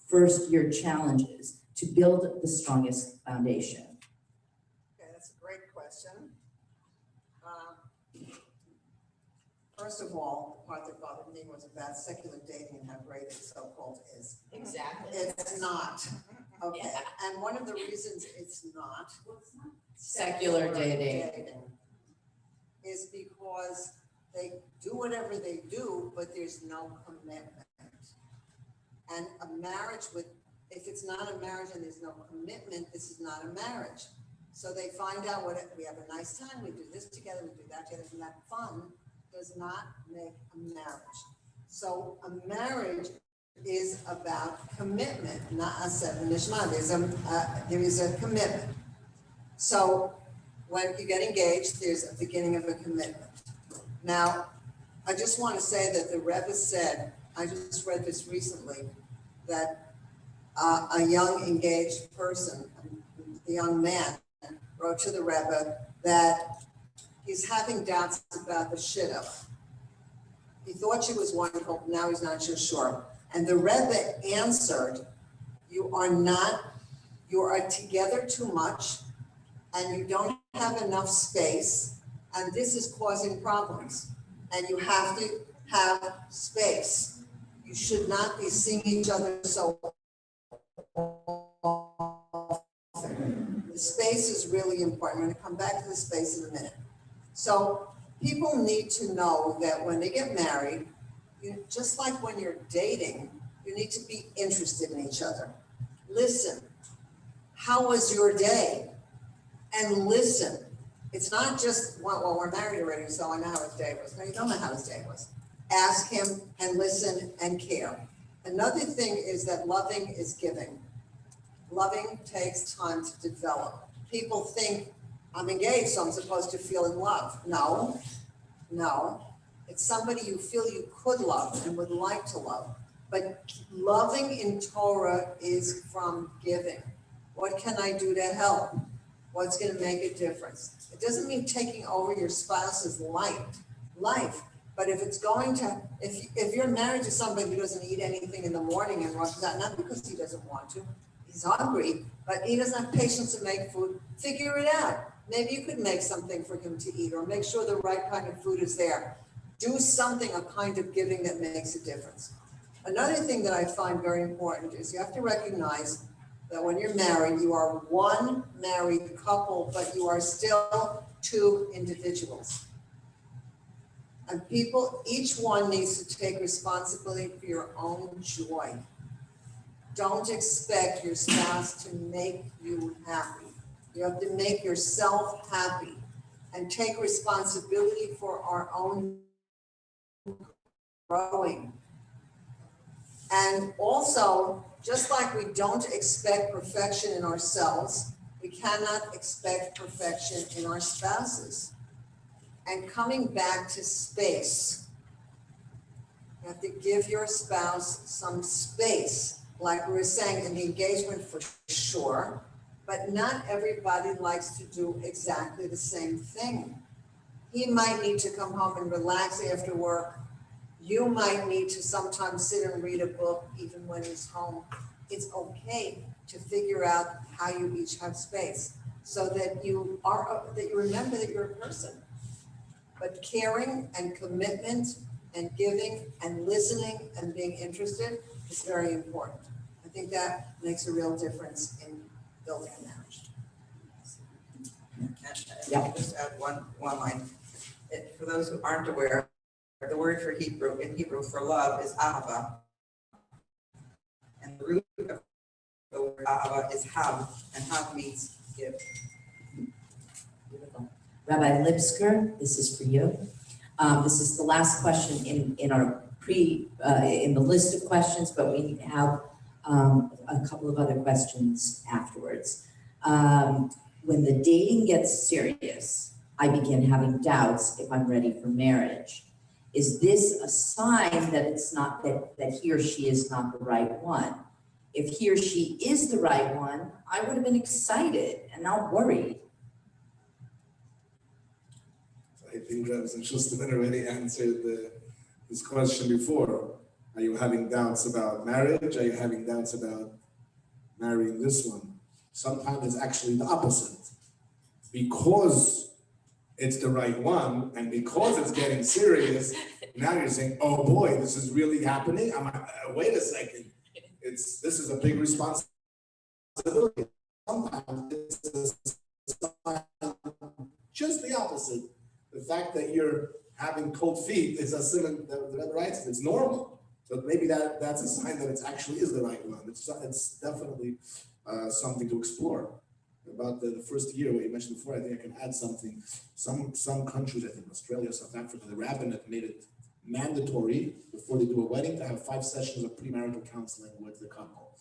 first-year challenges to build the strongest foundation? Okay, that's a great question. First of all, the part that bothered me was about secular dating and how great it so-called is. Exactly. It's not. Okay, Yeah. and one of the reasons it's not Secular dating is because they do whatever they do, but there's no commitment. And a marriage if it's not a marriage and there's no commitment, this is not a marriage. So they find out we have a nice time, we do this together, we do that together, and that fun does not make a marriage. So a marriage is about commitment, not a seven nishma. There is a commitment. So when you get engaged, there's a beginning of a commitment. Now, I just want to say that the Rebbe said, I just read this recently, that a young engaged person, a young man, wrote to the Rebbe that he's having doubts about the Shidduch. He thought she was wonderful, now he's not so sure. And the Rebbe answered, you are together too much, and you don't have enough space, and this is causing problems. And you have to have space. You should not be seeing each other so often. The space is really important. I'm going to come back to the space in a minute. So people need to know that when they get married, just like when you're dating, you need to be interested in each other. Listen, how was your day? And listen. It's not just, well, we're married already, so I know how his day was. No, you don't know how his day was. Ask him and listen and care. Another thing is that loving is giving. Loving takes time to develop. People think, I'm engaged, so I'm supposed to feel in love. No. It's somebody you feel you could love and would like to love. But loving in Torah is from giving. What can I do to help? What's going to make a difference? It doesn't mean taking over your spouse's life. But if it's going to, if you're married to somebody who doesn't eat anything in the morning and rushes out, not because he doesn't want to, he's hungry, but he doesn't have patience to make food, figure it out. Maybe you could make something for him to eat, or make sure the right kind of food is there. Do something, a kind of giving that makes a difference. Another thing that I find very important is you have to recognize that when you're married, you are one married couple, but you are still two individuals. And each one needs to take responsibility for your own joy. Don't expect your spouse to make you happy. You have to make yourself happy and take responsibility for our own growing. And also, just like we don't expect perfection in ourselves, we cannot expect perfection in our spouses. And coming back to space, you have to give your spouse some space, like we were saying in the engagement for sure, but not everybody likes to do exactly the same thing. He might need to come home and relax after work. You might need to sometimes sit and read a book even when he's home. It's okay to figure out how you each have space so that you remember that you're a person. But caring and commitment and giving and listening and being interested is very important. I think that makes a real difference in building a marriage. And I'll just add one line. For those who aren't aware, the word for Hebrew, in Hebrew for love is ahava. And the root of the word ahava is hav, and hav means give. Beautiful. Rabbi Lipsker, this is for you. This is the last question in our in the list of questions, but we have a couple of other questions afterwards. When the dating gets serious, I begin having doubts if I'm ready for marriage. Is this a sign that it's not that he or she is not the right one? If he or she is the right one, I would have been excited and not worried. I think Rabbi Schusterman already answered this question before. Are you having doubts about marriage? Are you having doubts about marrying this one? Sometimes it's actually the opposite. Because it's the right one, and because it's getting serious, now you're saying, oh boy, this is really happening. Wait a second. This is a big responsibility. Sometimes it's just the opposite. The fact that you're having cold feet is a sin, the Rebbe writes, it's normal. So maybe that's a sign that it actually is the right one. It's definitely something to explore. About the first year, what you mentioned before, I think I can add something. Some countries, I think Australia, South Africa, the rabbinate made it mandatory before they do a wedding to have 5 sessions of premarital counseling with the couple.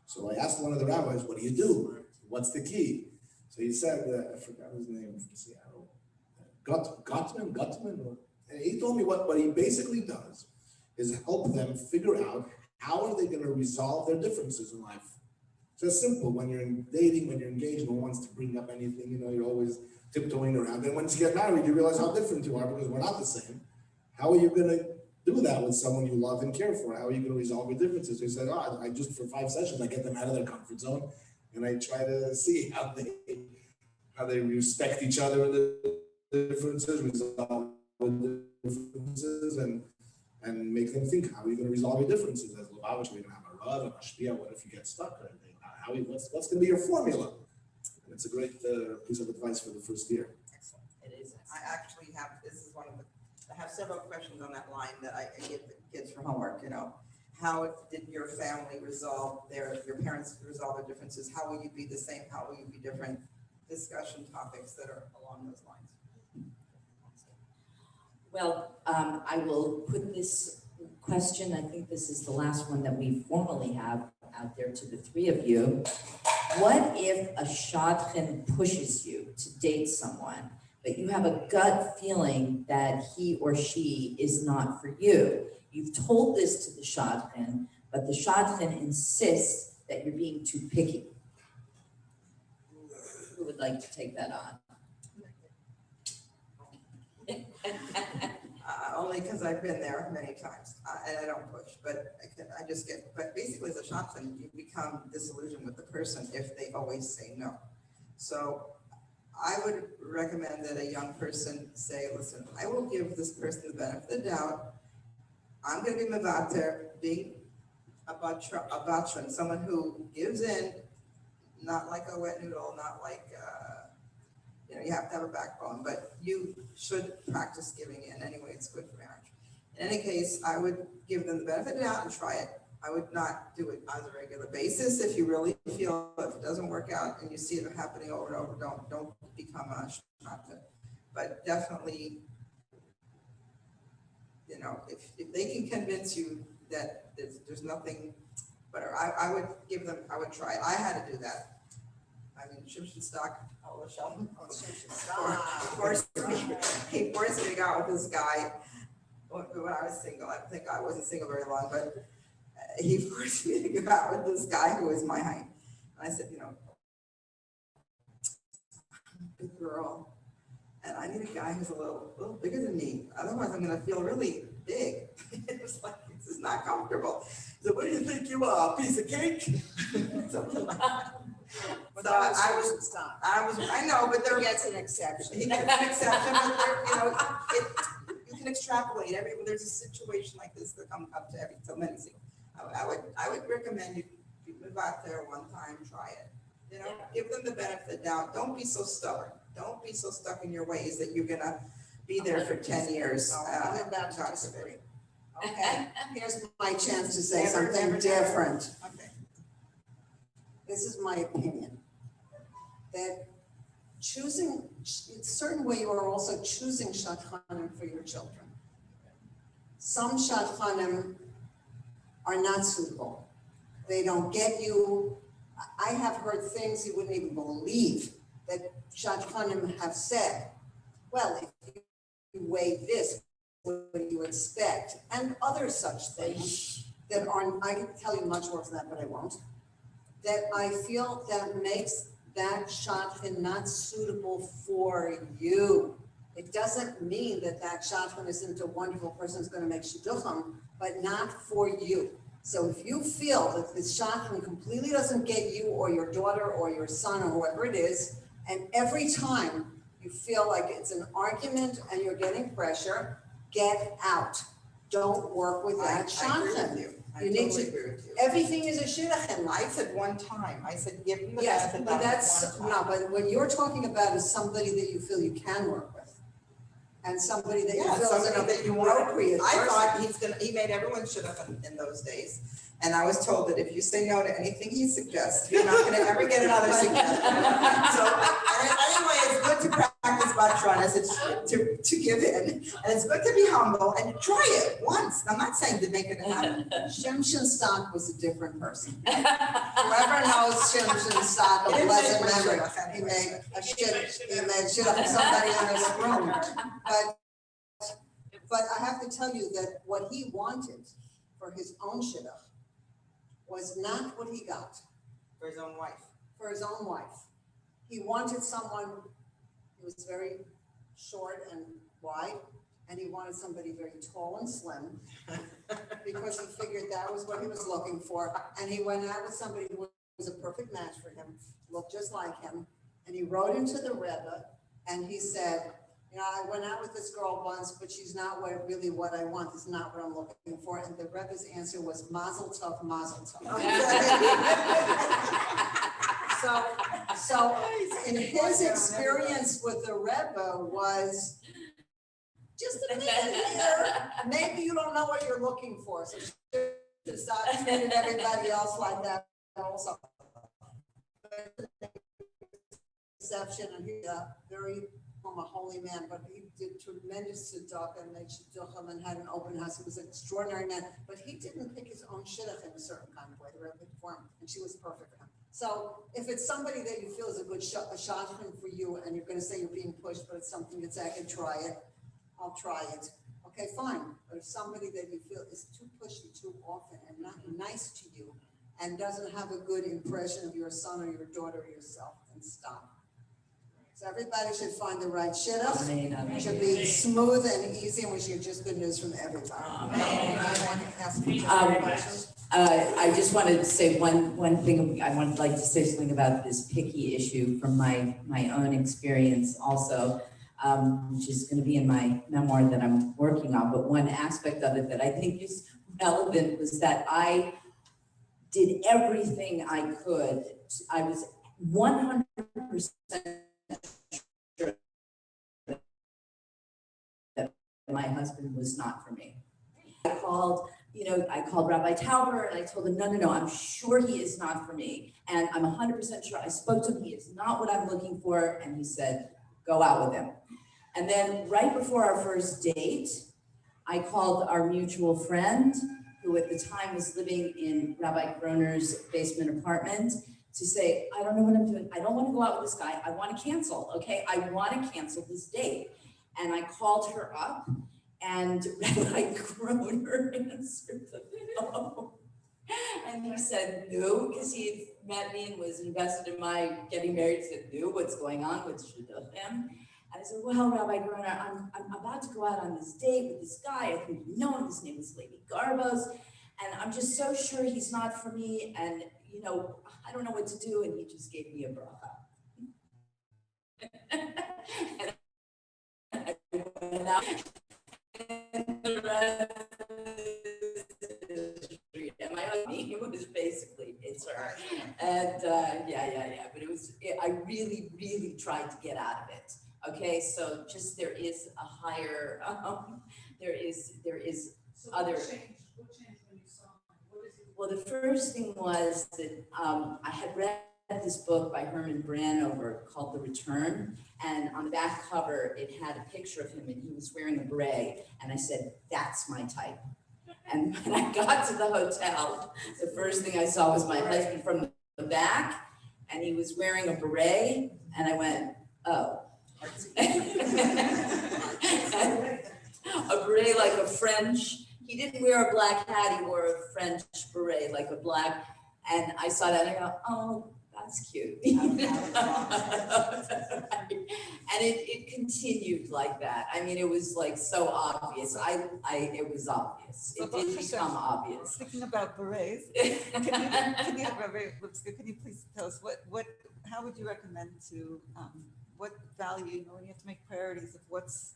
So I asked one of the rabbis, what do you do? What's the key? So he said, I forgot his name from Seattle. Gutman. And he told me what he basically does is help them figure out how are they going to resolve their differences in life. So it's simple. When you're dating, when you're engaged, no one wants to bring up anything, you're always tiptoeing around. And once you get married, you realize how different you are because we're not the same. How are you going to do that with someone you love and care for? How are you going to resolve your differences? So he said, I just, for 5 sessions, I get them out of their comfort zone and I try to see how they respect each other in the differences, resolve the differences, and make them think, how are you going to resolve your differences? As Lubavitch, are you going to have a Rav, a Mashpia? What if you get stuck? What's going to be your formula? And it's a great piece of advice for the first year. Excellent. It is. I actually have, I have several questions on that line that I give the kids for homework, How did your family resolve your parents resolve their differences? How will you be the same? How will you be different? Discussion topics that are along those lines. Well, I will put this question, I think this is the last one that we formally have out there to the 3 of you. What if a Shadchan pushes you to date someone, but you have a gut feeling that he or she is not for you? You've told this to the Shadchan, but the Shadchan insists that you're being too picky. Who would like to take that on? Only because I've been there many times, and I don't push, but but basically as a Shadchan, you become disillusioned with the person if they always say no. So I would recommend that a young person say, listen, I will give this person the benefit of the doubt. I'm going to be mevater, being a batran, someone who gives in, not like a wet noodle, not like, you have to have a backbone, but you should practice giving in. Anyway, it's good for marriage. In any case, I would give them the benefit of the doubt and try it. I would not do it on a regular basis. If you really feel if it doesn't work out and you see it happening over and over, don't become a Shadchan. But definitely, if they can convince you that there's nothing better. I would give them, I would try it. I had to do that. I mean, Shimshon Stock, he forced me to go out with this guy when I was single. I think I wasn't single very long, but he forced me to go out with this guy who was my height. And I said, you know, big girl, and I need a guy who's a little bigger than me. Otherwise, I'm gonna feel really big. It was like, this is not comfortable. So what do you think you are, a piece of cake? Something like that. But So that I was stop. I know, but there He gets an exception. He gets an exception, but there, you know, you can extrapolate when there's a situation like this that comes up to so many things. I would recommend you move out there one time, try it. You know, give them the benefit of the doubt. Don't be so stubborn. Don't be so stuck in your ways that you're gonna be there for 10 years. I'm about to disagree. Okay. Okay, here's my chance to say Never, something never, different. Okay. This is my opinion. That choosing, in a certain way, you are also choosing Shadchanim for your children. Some Shadchanim are not suitable. They don't get you. I have heard things you wouldn't even believe that Shadchanim have said. Well, if you weigh this, what do you expect? And other such things that aren't, I can tell you much more than that, but I won't. That I feel that makes that shadchan not suitable for you. It doesn't mean that that shadchan isn't a wonderful person who's going to make shidduchim, but not for you. So if you feel that this shadchan completely doesn't get you or your daughter or your son or whoever it is, and every time you feel like it's an argument and you're getting pressure, get out. Don't work with that shadchan. I You need totally to- agree with you. Everything is a shidduch in life. I said one time. I said give them the Yes, benefit but of that's, one no, time. but what you're talking about is somebody that you feel you can work with. And somebody that you Yeah, feel is somebody an that you want. appropriate I person. thought he made everyone shut up in those days. And I was told that if you say no to anything he suggests, you're not gonna ever get another suggestion. So anyway, it's good to practice batranas, it's to give in, and it's good to be humble and try it once. I'm not saying to make it happen. Shimshon Stock was a different person. Whoever knows Shimshon Stock, He a didn't pleasant make memory. shidduch He anyway. made a shidduch of somebody in this room. But I have to tell you that what he wanted for his own shidduch was not what he got For his own wife. for his own wife. He wanted someone who was very short and wide, and he wanted somebody very tall and slim because he figured that was what he was looking for. And he went out with somebody who was a perfect match for him, looked just like him, and he wrote into the Rebbe and he said, you know, I went out with this girl once, but she's not really what I want. It's not what I'm looking for. And the Rebbe's answer was mazel tov, mazel tov. So in his experience with the Rebbe was just a minute here. Maybe you don't know what you're looking for. So just stop treating everybody else like that also. Exception, and he's very from a holy man, but he did tremendous tzedakah and made shidduchim and had an open house. He was an extraordinary man, but he didn't pick his own shidduch in a certain kind of way. The Rebbe picked for him, and she was perfect for him. So if it's somebody that you feel is a good shadchan for you, and you're going to say you're being pushed, but it's something that's I can try it, I'll try it. Okay, fine. But if somebody that you feel is too pushy too often and not nice to you, and doesn't have a good impression of your son or your daughter or yourself, then stop. So everybody should find the right shidduch. It should be smooth and easy, and we should just good news from everybody. I just wanted to say one thing. I would like to say something about this picky issue from my own experience also, which is going to be in my memoir that I'm working on. But one aspect of it that I think is relevant was that I did everything I could. I was 100% sure that my husband was not for me. I called Rabbi Tauber and I told him, no, I'm sure he is not for me. And I'm 100% sure I spoke to him, he is not what I'm looking for. And he said, go out with him. And then right before our first date, I called our mutual friend who at the time was living in Rabbi Groner's basement apartment, to say, I don't know what I'm doing. I don't want to go out with this guy. I want to cancel, okay? I want to cancel this date. And I called her up, and Rabbi Groner answered the phone. And he said, no, because he had met me and was invested in my getting married. He said, no, what's going on with Shidduch? And I said, well, Rabbi Groner, I'm about to go out on this date with this guy. I think you know him. His name is Robyn Garbose. And I'm just so sure he's not for me. And, you know, I don't know what to do. And he just gave me a bracha. And I went out. And the rest and my husband was basically, it's her. And but I really, really tried to get out of it. Okay, so just there is a higher, there is So other. What changed when you saw him? What is it? Well, the first thing was that I had read this book by Herman Branover called The Return, and on the back cover it had a picture of him and he was wearing a beret, and I said, that's my type. And when I got to the hotel, the first thing I saw was my husband from the back, and he was wearing a beret, and I went, oh. A beret like a French, he didn't wear a black hat, he wore a French beret, like a black, and I saw that and I go, oh, that's cute. And it continued like that. I mean, it was like so obvious. It was obvious. It did become obvious. Speaking about berets, can you, Rabbi Lipsker, can you please tell us how would you recommend to, what value, you know, when you have to make priorities of what's,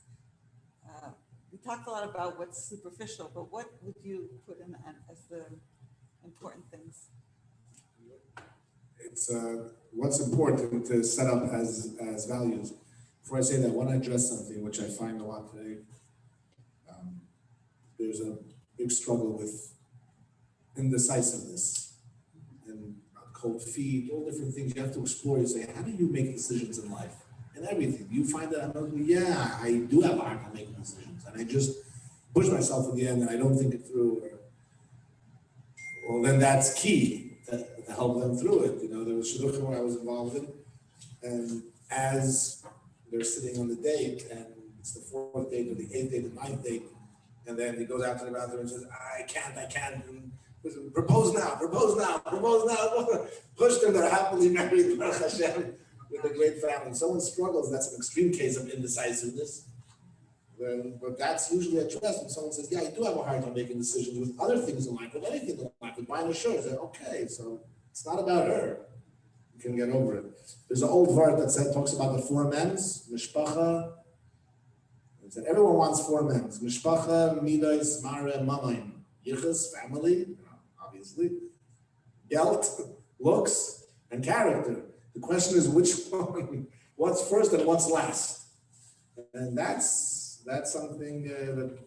we talked a lot about what's superficial, but what would you put in as the important things? It's what's important to set up as values. Before I say that, I want to address something which I find a lot today. There's a big struggle with indecisiveness and cold feet, all different things you have to explore. You say, how do you make decisions in life? And everything. You find that yeah, I do have a hard time making decisions, and I just push myself in the end, and I don't think it through. Well, then that's key to help them through it. You know, there was Shidduch where I was involved in, and as they're sitting on the date, and it's the 4th date or the 8th date, the 9th date, and then he goes out to the bathroom and says, I can't, and propose now, push them, they're happily married, Baruch Hashem, with a great family. Someone struggles, that's an extreme case of indecisiveness. But that's usually addressed when someone says, yeah, I do have a hard time making decisions with other things in life, with anything in life, with buying a shirt. I say, okay, so it's not about her. You can get over it. There's an old word that talks about the 4 men's, mishpacha. It said everyone wants 4 men's. Mishpacha, midos, mare, mamaim. Yichus, family, obviously. Geld, looks, and character. The question is which one, what's first and what's last? And that's something that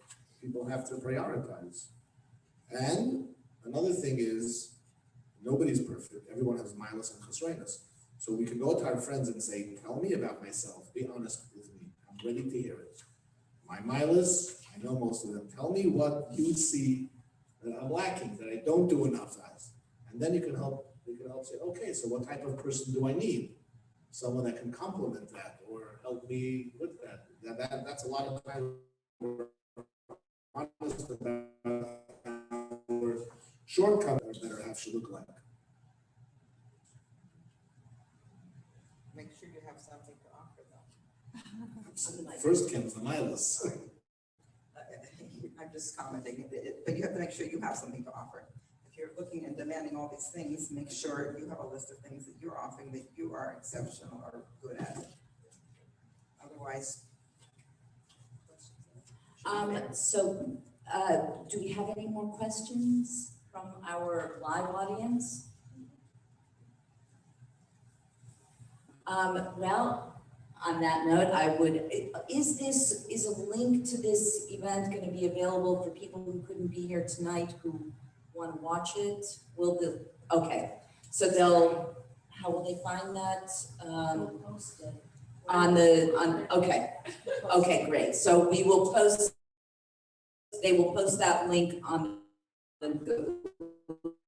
people have to prioritize. And another thing is, nobody's perfect. Everyone has milas and chesronos. So we can go to our friends and say, tell me about myself. Be honest with me. I'm ready to hear it. My milas, I know most of them. Tell me what you see that I'm lacking, that I don't do enough as. And then you can help say, okay, so what type of person do I need? Someone that can complement that or help me with that. That's a lot of time we're honest about our shortcomings that have to look like. Make sure you have something to offer them. First comes the milas. I'm just commenting, but you have to make sure you have something to offer. If you're looking and demanding all these things, make sure you have a list of things that you're offering that you are exceptional or good at. Otherwise. Do we have any more questions from our live audience? Well, on that note, is a link to this event going to be available for people who couldn't be here tonight who want to watch it? Okay, so how will they find that? We'll post it. Okay, great. So they will post that link on the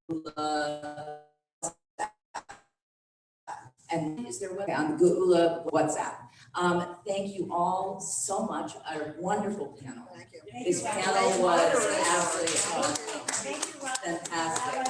Geula, and is there on the Geula WhatsApp. Thank you all so much, a wonderful panel. Thank you. This panel was absolutely Thank you. fantastic.